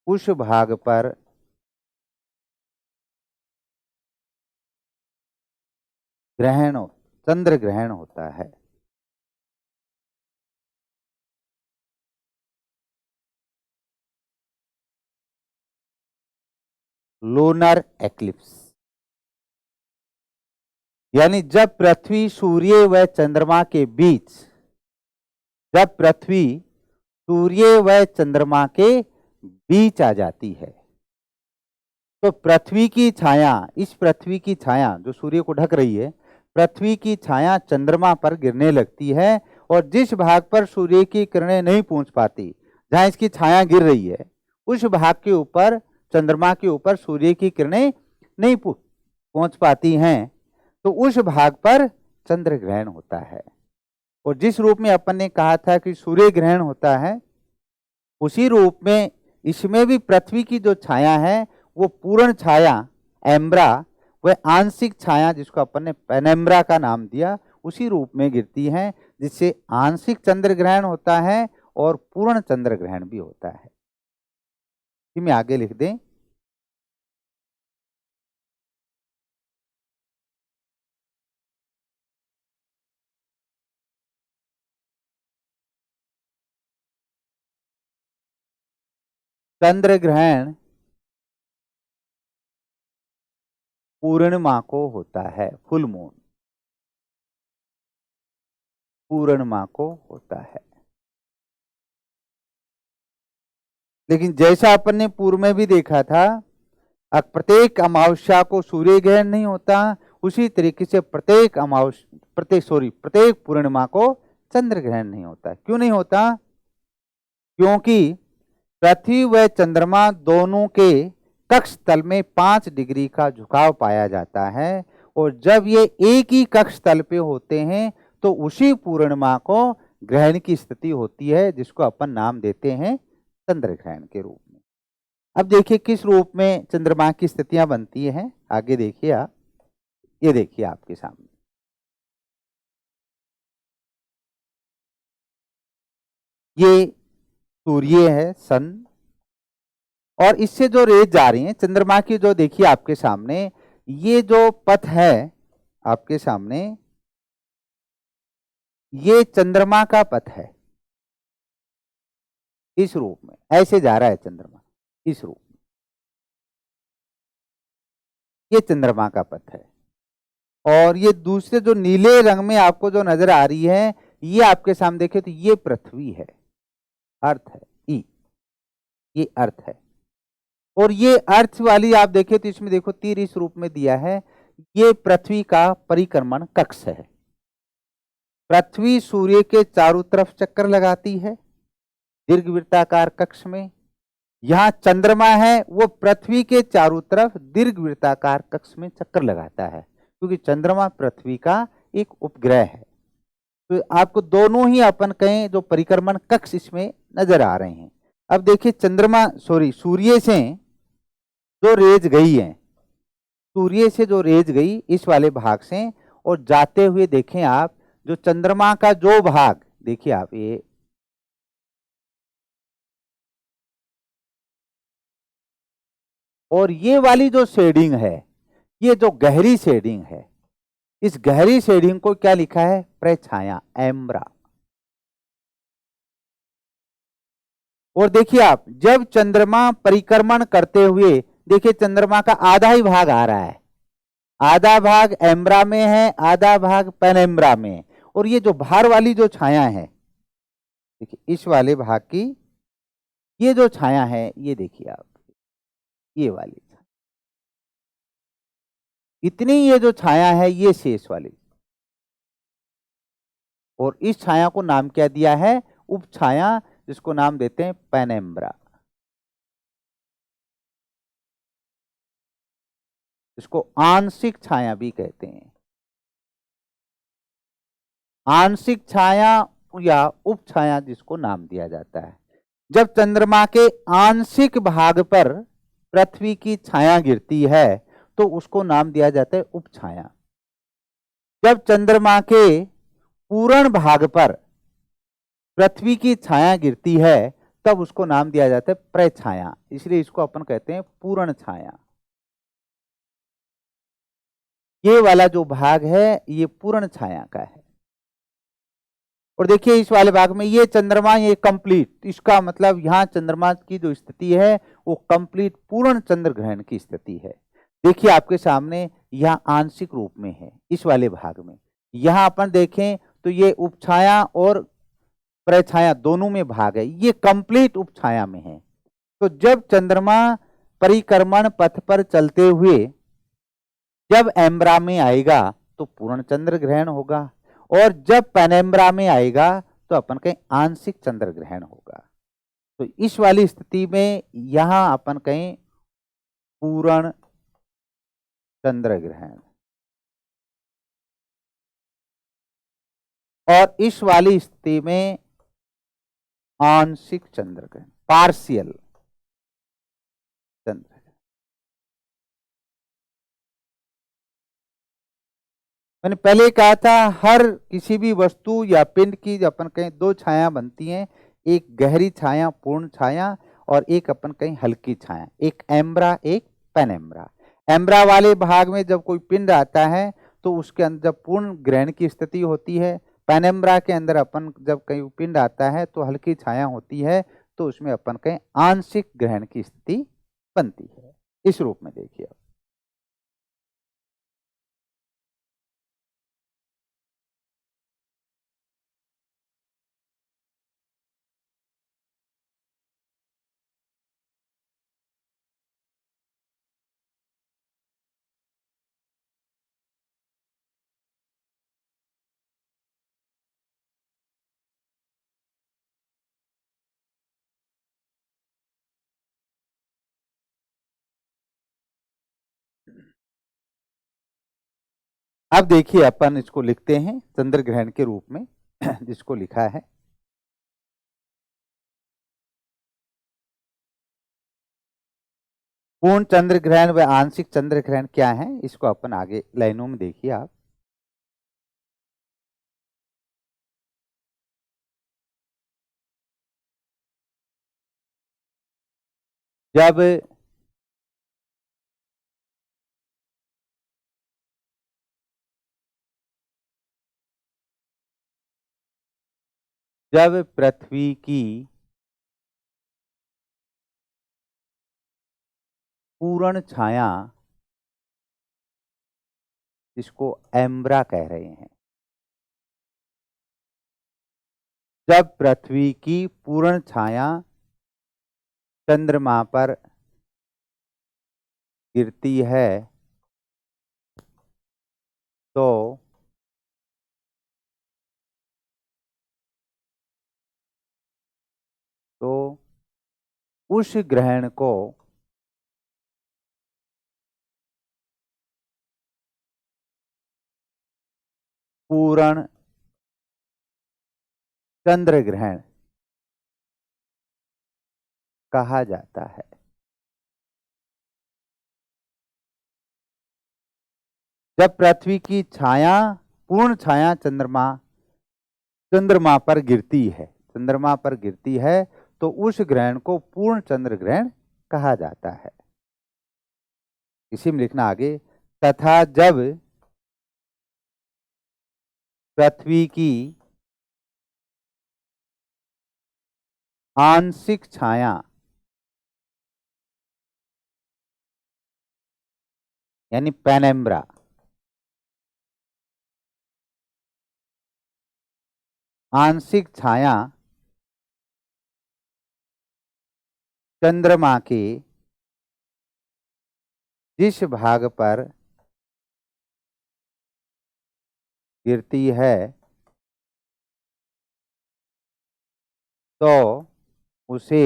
उस भाग पर ग्रहण चंद्र ग्रहण होता है। लूनर एक्लिप्स, यानी जब पृथ्वी सूर्य व चंद्रमा के बीच, जब पृथ्वी सूर्य व चंद्रमा के बीच आ जाती है तो पृथ्वी की छाया, इस पृथ्वी की छाया जो सूर्य को ढक रही है, पृथ्वी की छाया चंद्रमा पर गिरने लगती है और जिस भाग पर सूर्य की किरणें नहीं पहुंच पाती, जहां इसकी छाया गिर रही है उस भाग के ऊपर, चंद्रमा के ऊपर सूर्य की किरणें नहीं पहुंच पाती हैं तो उस भाग पर चंद्र ग्रहण होता है। और जिस रूप में अपन ने कहा था कि सूर्य ग्रहण होता है, उसी रूप में इसमें भी पृथ्वी की जो छाया है वो पूर्ण छाया एम्ब्रा, वह आंशिक छाया जिसको अपन ने पेनेम्ब्रा का नाम दिया, उसी रूप में गिरती है, जिससे आंशिक चंद्र ग्रहण होता है और पूर्ण चंद्र ग्रहण भी होता है। में आगे लिख दें, चंद्र ग्रहण पूर्णिमा को होता है, फुल मून पूर्णिमा को होता है। लेकिन जैसा अपन ने पूर्व में भी देखा था, प्रत्येक अमावस्या को सूर्य ग्रहण नहीं होता, उसी तरीके से प्रत्येक पूर्णिमा को चंद्र ग्रहण नहीं होता। क्यों नहीं होता? क्योंकि पृथ्वी व चंद्रमा दोनों के कक्ष तल में 5 डिग्री का झुकाव पाया जाता है और जब ये एक ही कक्ष तल पे होते हैं तो उसी पूर्णिमा को ग्रहण की स्थिति होती है, जिसको अपन नाम देते हैं चंद्र ग्रहण के रूप में। अब देखिए किस रूप में चंद्रमा की स्थितियां बनती हैं, आगे देखिए आप, ये देखिए आपके सामने, ये सूर्य है, सन, और इससे जो रेज जा रही हैं चंद्रमा की, जो देखिए आपके सामने ये जो पथ है आपके सामने, ये चंद्रमा का पथ है, इस रूप में ऐसे जा रहा है चंद्रमा, इस रूप में ये चंद्रमा का पथ है। और ये दूसरे जो नीले रंग में आपको जो नजर आ रही है, ये आपके सामने देखे तो ये पृथ्वी है, अर्थ है, ये अर्थ है। और ये अर्थ वाली आप देखें तो इसमें देखो तीर इस रूप में दिया है, ये पृथ्वी का परिक्रमण कक्ष है। पृथ्वी सूर्य के चारों तरफ चक्कर लगाती है दीर्घवृत्ताकार कक्ष में, यहां चंद्रमा है वो पृथ्वी के चारों तरफ दीर्घवृत्ताकार कक्ष में चक्कर लगाता है, क्योंकि चंद्रमा पृथ्वी का एक उपग्रह है। तो आपको दोनों ही अपन कहें जो परिक्रमण कक्ष इसमें नजर आ रहे हैं। अब देखिए सूर्य से जो रेज गई है, सूर्य से जो रेज गई इस वाले भाग से, और जाते हुए देखें आप जो चंद्रमा का जो भाग, देखिए आप ये और ये वाली जो शेडिंग है, ये जो गहरी शेडिंग है, इस गहरी शेडिंग को क्या लिखा है? प्रछाया, एम्ब्रा। और देखिए आप जब चंद्रमा परिक्रमण करते हुए, देखिए चंद्रमा का आधा ही भाग आ रहा है, आधा भाग एम्ब्रा में है, आधा भाग पेनेम्ब्रा में है। और ये जो बाहर वाली जो छाया है, देखिए इस वाले भाग की ये जो छाया है, ये देखिए आप, ये वाली इतनी, ये जो छाया है ये शेष वाली, और इस छाया को नाम क्या दिया है? उप छाया, जिसको नाम देते हैं पेनेम्ब्रा। इसको आंशिक छाया भी कहते हैं, आंशिक छाया या उप छाया जिसको नाम दिया जाता है। जब चंद्रमा के आंशिक भाग पर पृथ्वी की छाया गिरती है तो उसको नाम दिया जाता है उप छाया। जब चंद्रमा के पूर्ण भाग पर पृथ्वी की छाया गिरती है तब उसको नाम दिया जाता है प्रछाया, इसलिए इसको अपन कहते हैं पूर्ण छाया। ये वाला जो भाग है ये पूर्ण छाया का है। और देखिए इस वाले भाग में ये चंद्रमा, ये कंप्लीट, इसका मतलब यहां चंद्रमा की जो स्थिति है वो कंप्लीट पूर्ण चंद्र ग्रहण की स्थिति है। देखिए आपके सामने यह आंशिक रूप में है इस वाले भाग में। यहां अपन देखें तो ये उपछाया और प्रछाया दोनों में भाग है, ये कंप्लीट उपछाया में है। तो जब चंद्रमा परिक्रमण पथ पर चलते हुए जब एम्ब्रा में आएगा तो पूर्ण चंद्र ग्रहण होगा, और जब पेनेम्ब्रा में आएगा तो अपन कहें आंशिक चंद्र ग्रहण होगा। तो इस वाली स्थिति में यहां अपन कहें पूर्ण चंद्र ग्रहण, और इस वाली स्थिति में आंशिक चंद्र ग्रहण, पार्शियल चंद्र। मैंने पहले कहा था हर किसी भी वस्तु या पिंड की अपन कहें दो छाया बनती हैं, एक गहरी छाया पूर्ण छाया, और एक अपन कहें हल्की छाया, एक एम्ब्रा एक पेनेम्ब्रा। एम्ब्रा वाले भाग में जब कोई पिंड आता है तो उसके अंदर जब पूर्ण ग्रहण की स्थिति होती है, पेनेम्ब्रा के अंदर अपन जब कहीं पिंड आता है तो हल्की छाया होती है, तो उसमें अपन कहें आंशिक ग्रहण की स्थिति बनती है। इस रूप में देखिए अब देखिए अपन इसको लिखते हैं चंद्र ग्रहण के रूप में जिसको लिखा है पूर्ण चंद्र ग्रहण व आंशिक चंद्र ग्रहण क्या है, इसको अपन आगे लाइनों में देखिए आप। जब जब पृथ्वी की पूर्ण छाया, जिसको एम्ब्रा कह रहे हैं, जब पृथ्वी की पूर्ण छाया चंद्रमा पर गिरती है तो उस ग्रहण को पूर्ण चंद्र ग्रहण कहा जाता है। जब पृथ्वी की छाया, पूर्ण छाया चंद्रमा पर गिरती है, चंद्रमा पर गिरती है, तो उस ग्रहण को पूर्ण चंद्र ग्रहण कहा जाता है। इसी में लिखना आगे, तथा जब पृथ्वी की आंशिक छाया यानी पेनेम्ब्रा, आंशिक छाया चंद्रमा के जिस भाग पर गिरती है, तो उसे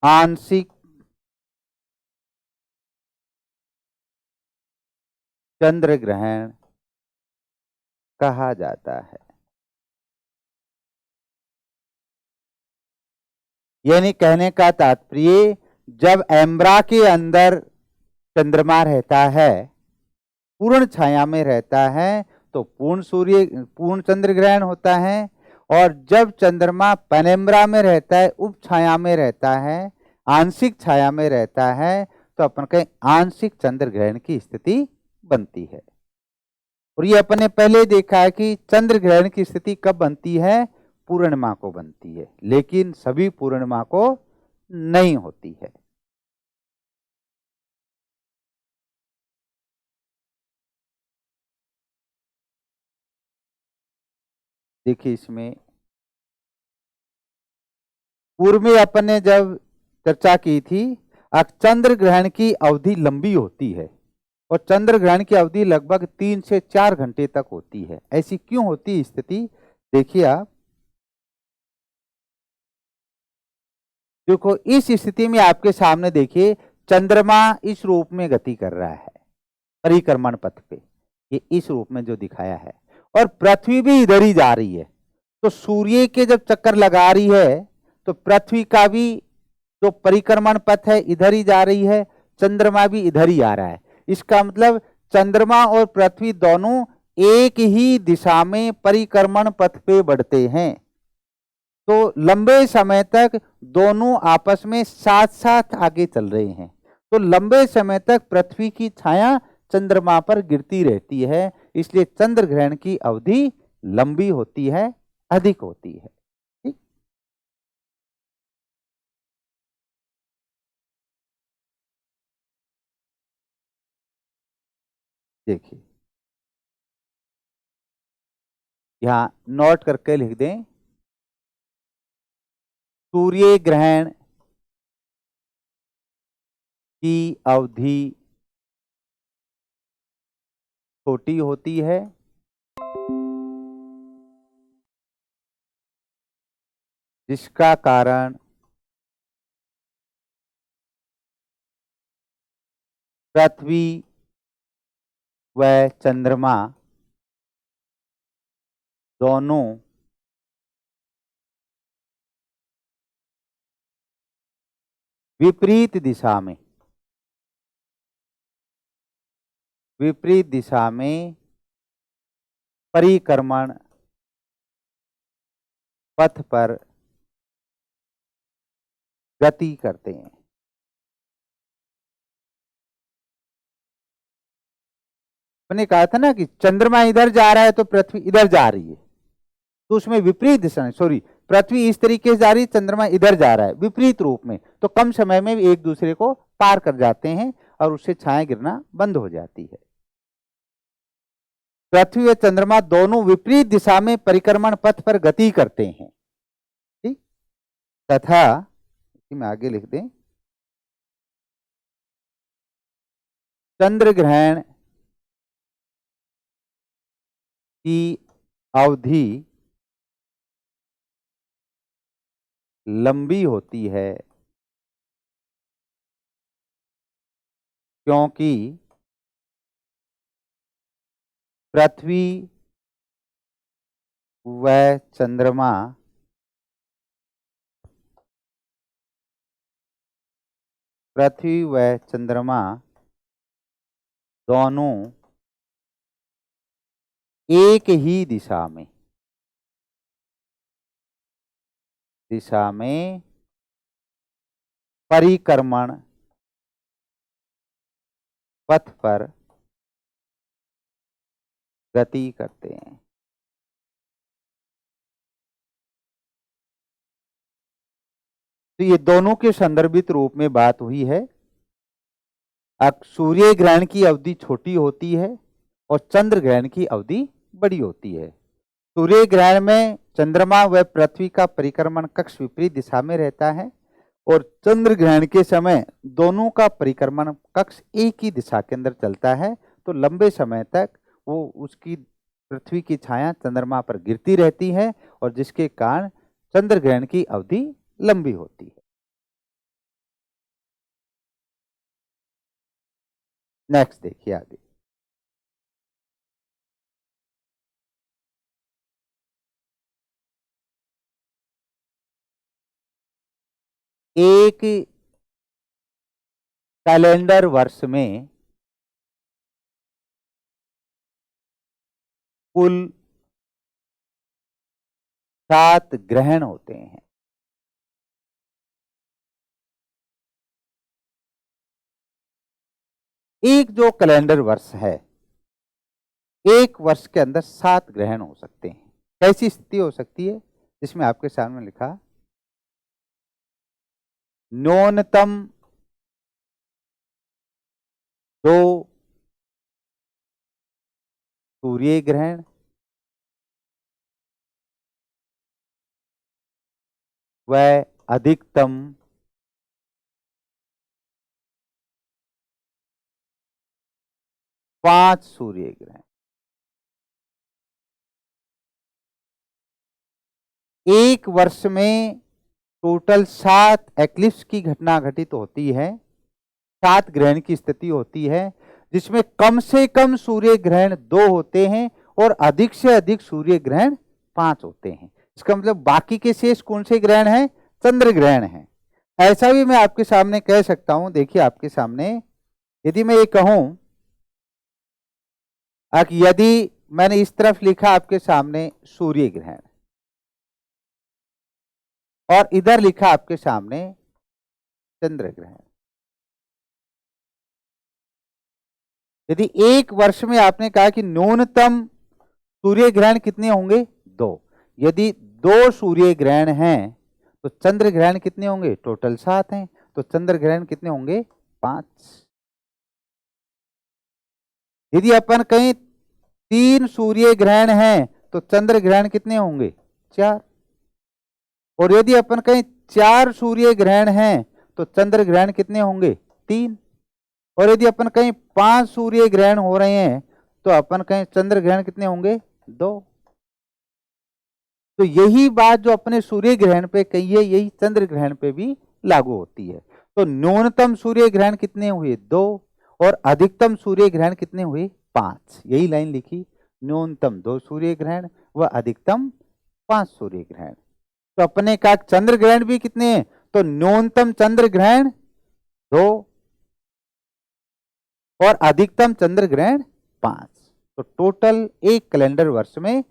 आंशिक चंद्र ग्रहण कहा जाता है। यानी कहने का तात्पर्य, जब एम्ब्रा के अंदर चंद्रमा रहता है, पूर्ण छाया में रहता है, तो पूर्ण चंद्र ग्रहण होता है। और जब चंद्रमा पेनेम्ब्रा में रहता है, उप छाया में रहता है, आंशिक छाया में रहता है, तो अपन कहें आंशिक चंद्र ग्रहण की स्थिति बनती है। और ये अपने पहले देखा है कि चंद्र ग्रहण की स्थिति कब बनती है, पूर्णिमा को बनती है, लेकिन सभी पूर्णिमा को नहीं होती है। देखिए, इसमें पूर्व में अपन ने जब चर्चा की थी, चंद्र ग्रहण की अवधि लंबी होती है, और चंद्र ग्रहण की अवधि लगभग 3 से 4 घंटे तक होती है। ऐसी क्यों होती है स्थिति? देखिए आप, देखो इस स्थिति में आपके सामने देखिए, चंद्रमा इस रूप में गति कर रहा है परिक्रमण पथ पे, ये इस रूप में जो दिखाया है, और पृथ्वी भी इधर ही जा रही है। तो सूर्य के जब चक्कर लगा रही है, तो पृथ्वी का भी जो परिक्रमण पथ है इधर ही जा रही है, चंद्रमा भी इधर ही आ रहा है। इसका मतलब चंद्रमा और पृथ्वी दोनों एक ही दिशा में परिक्रमण पथ पे बढ़ते हैं। तो लंबे समय तक दोनों आपस में साथ साथ आगे चल रहे हैं। तो लंबे समय तक पृथ्वी की छाया चंद्रमा पर गिरती रहती है, इसलिए चंद्र ग्रहण की अवधि लंबी होती है, अधिक होती है। ठीक, देखिए यहां नोट करके लिख दें, सूर्य ग्रहण की अवधि छोटी होती है, जिसका कारण पृथ्वी व चंद्रमा दोनों विपरीत दिशा में, विपरीत दिशा में परिक्रमण पथ पर गति करते हैं। मैंने कहा था ना कि चंद्रमा इधर जा रहा है तो पृथ्वी इधर जा रही है, तो उसमें विपरीत दिशा, सॉरी, पृथ्वी इस तरीके से जा रही है, चंद्रमा इधर जा रहा है विपरीत रूप में, तो कम समय में एक दूसरे को पार कर जाते हैं और उससे छाया गिरना बंद हो जाती है। पृथ्वी व चंद्रमा दोनों विपरीत दिशा में परिक्रमण पथ पर गति करते हैं। ठीक, तथा इसमें आगे लिख दें, चंद्र ग्रहण की अवधि लंबी होती है, क्योंकि पृथ्वी व चंद्रमा पृथ्वी व चंद्रमा दोनों एक ही दिशा में परिक्रमण पथ पर गति करते हैं। तो ये दोनों के संदर्भित रूप में बात हुई है। अब सूर्य ग्रहण की अवधि छोटी होती है और चंद्र ग्रहण की अवधि बड़ी होती है। सूर्य ग्रहण में चंद्रमा व पृथ्वी का परिक्रमण कक्ष विपरीत दिशा में रहता है और चंद्र ग्रहण के समय दोनों का परिक्रमण कक्ष एक ही दिशा के अंदर चलता है। तो लंबे समय तक वो उसकी पृथ्वी की छाया चंद्रमा पर गिरती रहती है और जिसके कारण चंद्र ग्रहण की अवधि लंबी होती है। नेक्स्ट देखिए आगे। एक कैलेंडर वर्ष में कुल 7 ग्रहण होते हैं। एक जो कैलेंडर वर्ष है, एक वर्ष के अंदर 7 ग्रहण हो सकते हैं। कैसी स्थिति हो सकती है? जिसमें आपके सामने लिखा न्यूनतम 2 सूर्य ग्रहण व अधिकतम 5 सूर्य ग्रहण। एक वर्ष में टोटल 7 एक्लिप्स की घटना घटित होती है, 7 ग्रहण की स्थिति होती है, जिसमें कम से कम सूर्य ग्रहण 2 होते हैं और अधिक से अधिक सूर्य ग्रहण 5 होते हैं। इसका मतलब बाकी के शेष कौन से ग्रहण हैं? चंद्र ग्रहण है। ऐसा भी मैं आपके सामने कह सकता हूं। देखिए आपके सामने यदि मैं ये कहूं यदि मैंने इस तरफ लिखा आपके सामने सूर्य ग्रहण और इधर लिखा आपके सामने चंद्र ग्रहण, यदि एक वर्ष में आपने कहा कि न्यूनतम सूर्य ग्रहण कितने होंगे? 2। यदि 2 सूर्य ग्रहण हैं तो चंद्र ग्रहण कितने होंगे? टोटल 7 हैं, तो चंद्र ग्रहण कितने होंगे? 5। यदि अपन कहीं 3 सूर्य ग्रहण हैं तो चंद्र ग्रहण कितने होंगे? 4। और यदि अपन कहीं 4 सूर्य ग्रहण हैं तो चंद्र ग्रहण कितने होंगे? 3। और यदि अपन कहीं 5 सूर्य ग्रहण हो रहे हैं तो अपन कहीं चंद्र ग्रहण कितने होंगे? 2। तो यही बात जो अपने सूर्य ग्रहण पे कही है, यही चंद्र ग्रहण पे भी लागू होती है। तो न्यूनतम सूर्य ग्रहण कितने हुए? 2। और अधिकतम सूर्य ग्रहण कितने हुए? 5। यही लाइन लिखी, न्यूनतम 2 सूर्य ग्रहण व अधिकतम 5 सूर्य ग्रहण। तो अपने का चंद्र ग्रहण भी कितने हैं? तो न्यूनतम चंद्र ग्रहण 2 और अधिकतम चंद्र ग्रहण 5। तो टोटल एक कैलेंडर वर्ष में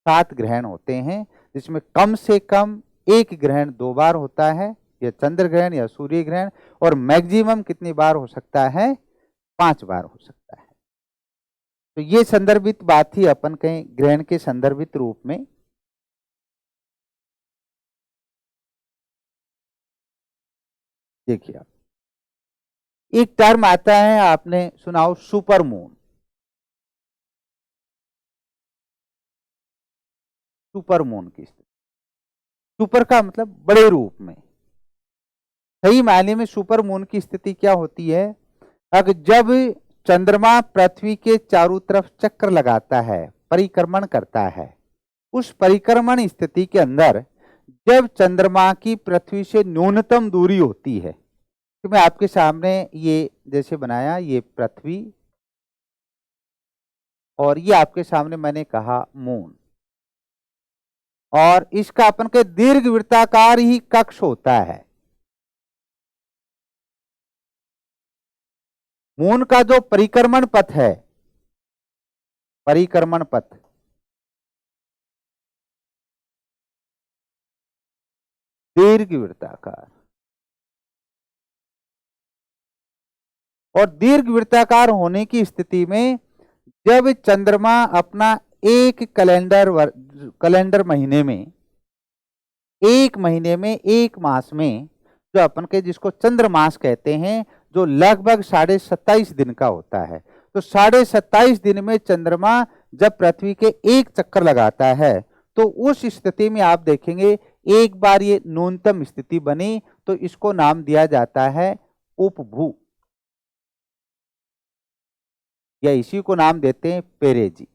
7 ग्रहण होते हैं, जिसमें कम से कम एक ग्रहण 2 बार होता है, या चंद्र ग्रहण या सूर्य ग्रहण, और मैक्सिमम कितनी बार हो सकता है? 5 बार हो सकता है। तो ये संदर्भित बात थी अपन कहें ग्रहण के संदर्भित रूप में। देखिए आप, एक टर्म आता है, आपने सुनाओ सुपर मून। सुपर मून की स्थिति, सुपर का मतलब बड़े रूप में, सही मायने में सुपर मून की स्थिति क्या होती है? अगर जब चंद्रमा पृथ्वी के चारों तरफ चक्कर लगाता है, परिक्रमण करता है, उस परिक्रमण स्थिति के अंदर जब चंद्रमा की पृथ्वी से न्यूनतम दूरी होती है, तो मैं आपके सामने ये जैसे बनाया, ये पृथ्वी और ये आपके सामने मैंने कहा मून, और इसका अपन के दीर्घवृत्ताकार ही कक्ष होता है। मून का जो परिक्रमण पथ है, परिक्रमण पथ, दीर्घवृत्ताकार, और दीर्घवृत्ताकार होने की स्थिति में जब चंद्रमा अपना एक कैलेंडर महीने में, एक महीने में, एक मास में, जो अपन के जिसको चंद्रमास कहते हैं, जो लगभग 27.5 दिन का होता है, तो 27.5 दिन में चंद्रमा जब पृथ्वी के एक चक्कर लगाता है, तो उस स्थिति में आप देखेंगे एक बार ये न्यूनतम स्थिति बनी, तो इसको नाम दिया जाता है उपभू, या इसी को नाम देते हैं पेरेजी।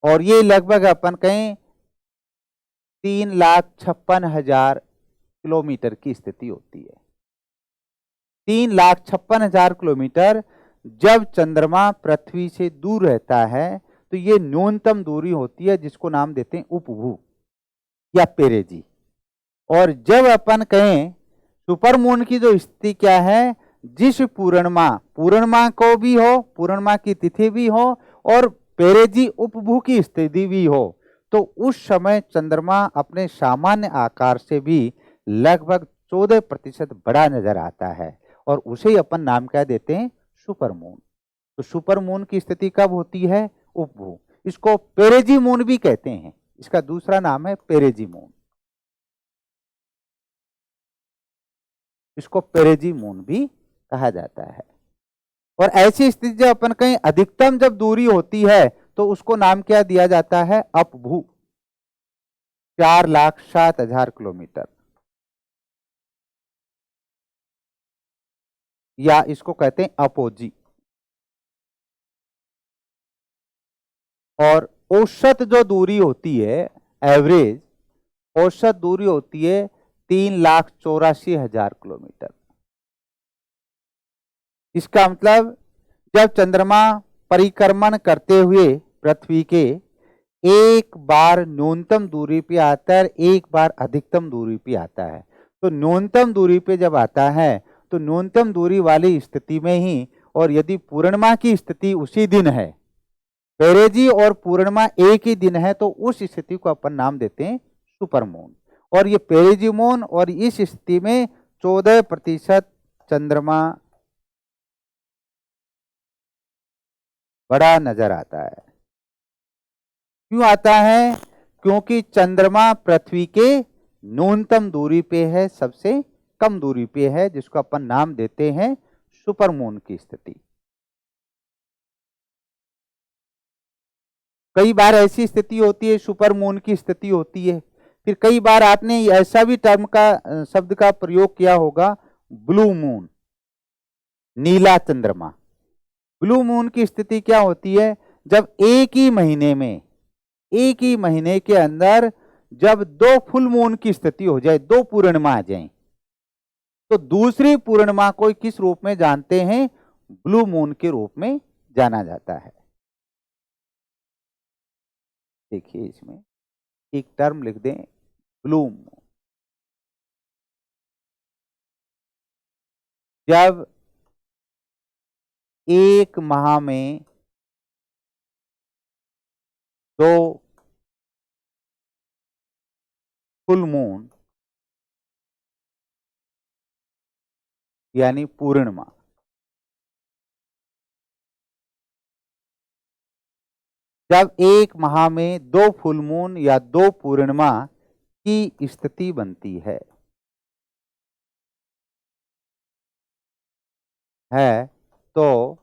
और ये लगभग अपन कहें 3,56,000 किलोमीटर की स्थिति होती है। 3,56,000 किलोमीटर जब चंद्रमा पृथ्वी से दूर रहता है, तो ये न्यूनतम दूरी होती है, जिसको नाम देते हैं उपभू या पेरेजी। और जब अपन कहें सुपरमून की जो स्थिति क्या है, जिस पूर्णिमा को भी हो, पूर्णिमा की तिथि भी हो, और पेरेजी उपभू की स्थिति भी हो, तो उस समय चंद्रमा अपने सामान्य आकार से भी लगभग 14% बड़ा नजर आता है, और उसे ही अपन नाम क्या देते हैं, सुपरमून। तो सुपरमून की स्थिति कब होती है, उपभू। इसको पेरेजी मून भी कहते हैं, इसका दूसरा नाम है पेरेजी मून, इसको पेरेजी मून भी कहा जाता है। और ऐसी स्थिति जब अपन कहीं अधिकतम जब दूरी होती है, तो उसको नाम क्या दिया जाता है, अपभू, 4,07,000 किलोमीटर, या इसको कहते हैं अपोजी। और औसत जो दूरी होती है, एवरेज औसत दूरी होती है 3,84,000 किलोमीटर। इसका मतलब जब चंद्रमा परिक्रमण करते हुए पृथ्वी के एक बार न्यूनतम दूरी पे आता है, एक बार अधिकतम दूरी पे आता है, तो न्यूनतम दूरी पे जब आता है, तो न्यूनतम दूरी वाली स्थिति में ही, और यदि पूर्णिमा की स्थिति उसी दिन है, पेरेजी और पूर्णिमा एक ही दिन है, तो उस स्थिति को अपन नाम देते हैं सुपरमून। और ये पेरेजी मून, और इस स्थिति में 14% चंद्रमा बड़ा नजर आता है। क्यों आता है, क्योंकि चंद्रमा पृथ्वी के न्यूनतम दूरी पे है, सबसे कम दूरी पे है, जिसको अपन नाम देते हैं सुपरमून की स्थिति। कई बार ऐसी स्थिति होती है, सुपरमून की स्थिति होती है। फिर कई बार आपने ऐसा भी टर्म का शब्द का प्रयोग किया होगा, ब्लू मून, नीला चंद्रमा। ब्लू मून की स्थिति क्या होती है, जब एक ही महीने में, एक ही महीने के अंदर जब दो फुल मून की स्थिति हो जाए, दो पूर्णिमा आ जाए, तो दूसरी पूर्णिमा को किस रूप में जानते हैं, ब्लू मून के रूप में जाना जाता है। देखिए इसमें एक टर्म लिख दें, ब्लू मून। जब एक माह में दो फुल मून यानी पूर्णिमा, जब एक माह में दो फुल मून या दो पूर्णिमा की स्थिति बनती है, तो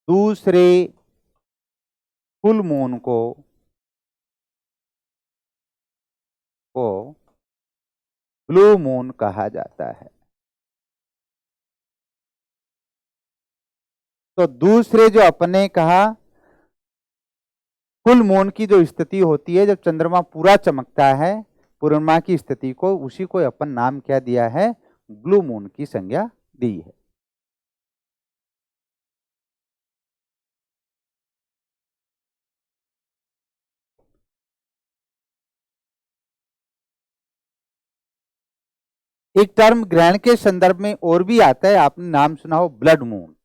दूसरे फुल मून को ब्लू मून कहा जाता है। तो दूसरे जो अपने कहा फुल मून की जो स्थिति होती है, जब चंद्रमा पूरा चमकता है, पूर्णिमा की स्थिति को, उसी को अपन नाम क्या दिया है, ब्लू मून की संज्ञा दी है। एक टर्म ग्रहण के संदर्भ में और भी आता है, आपने नाम सुना हो ब्लड मून।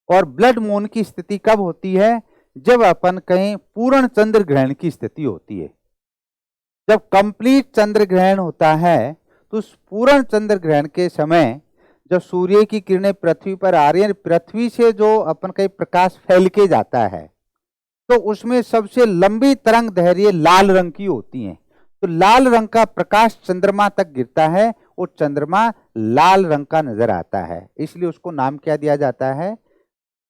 और ब्लड मून की स्थिति कब होती है? जब अपन कहें पूर्ण चंद्र ग्रहण की स्थिति होती है। जब कंप्लीट चंद्र ग्रहण होता है तो उस पूर्ण चंद्र ग्रहण के समय जब सूर्य की किरणें पृथ्वी पर आ रही है, पृथ्वी से जो अपन कहीं प्रकाश फैल के जाता है, तो उसमें सबसे लंबी तरंग दैर्घ्य लाल रंग की होती है। तो लाल रंग का प्रकाश चंद्रमा तक गिरता है और चंद्रमा लाल रंग का नजर आता है, इसलिए उसको नाम क्या दिया जाता है?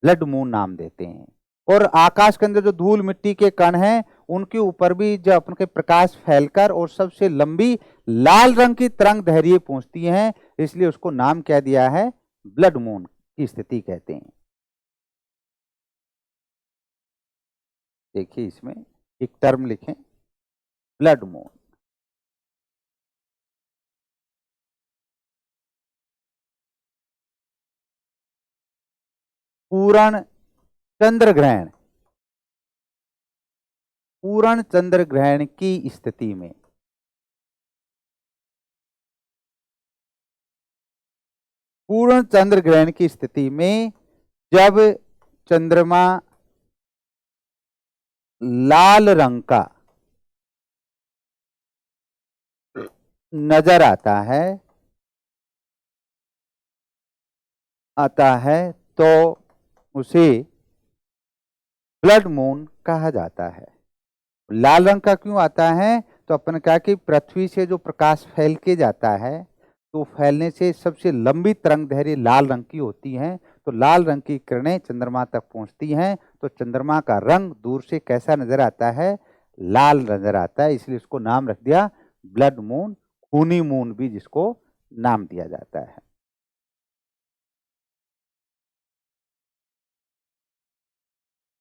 ब्लड मून नाम देते हैं। और आकाश के अंदर जो धूल मिट्टी के कण हैं, उनके ऊपर भी जब अपन के प्रकाश फैलकर और सबसे लंबी लाल रंग की तरंग दैर्घ्य पहुंचती है, इसलिए उसको नाम क्या दिया है? ब्लड मून की स्थिति कहते हैं। देखिए इसमें एक टर्म लिखें, ब्लड मून। पूर्ण चंद्र ग्रहण, पूर्ण चंद्र ग्रहण की स्थिति में पूर्ण चंद्र ग्रहण की स्थिति में जब चंद्रमा लाल रंग का नजर आता है तो उसे ब्लड मून कहा जाता है। लाल रंग का क्यों आता है? तो अपन कहा कि पृथ्वी से जो प्रकाश फैल के जाता है, तो फैलने से सबसे लंबी तरंग दैर्घ्य लाल रंग की होती है। तो लाल रंग की किरणें चंद्रमा तक पहुंचती हैं, तो चंद्रमा का रंग दूर से कैसा नजर आता है? लाल नजर आता है, इसलिए उसको नाम रख दिया ब्लड मून, खूनी मून भी जिसको नाम दिया जाता है।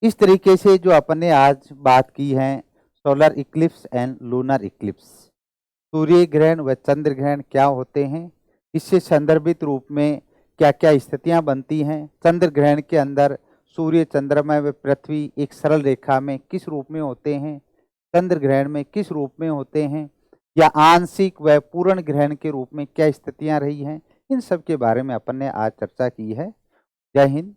इस तरीके से जो अपन ने आज बात की है solar eclipse and lunar eclipse, सूर्य ग्रहण व चंद्र ग्रहण क्या होते हैं, इससे संदर्भित रूप में क्या क्या स्थितियां बनती हैं, चंद्र ग्रहण के अंदर सूर्य, चंद्रमा व पृथ्वी एक सरल रेखा में किस रूप में होते हैं, चंद्र ग्रहण में किस रूप में होते हैं, या आंशिक व पूर्ण ग्रहण के रूप में क्या स्थितियां रही हैं, इन सब के बारे में अपन ने आज चर्चा की है। जय हिंद,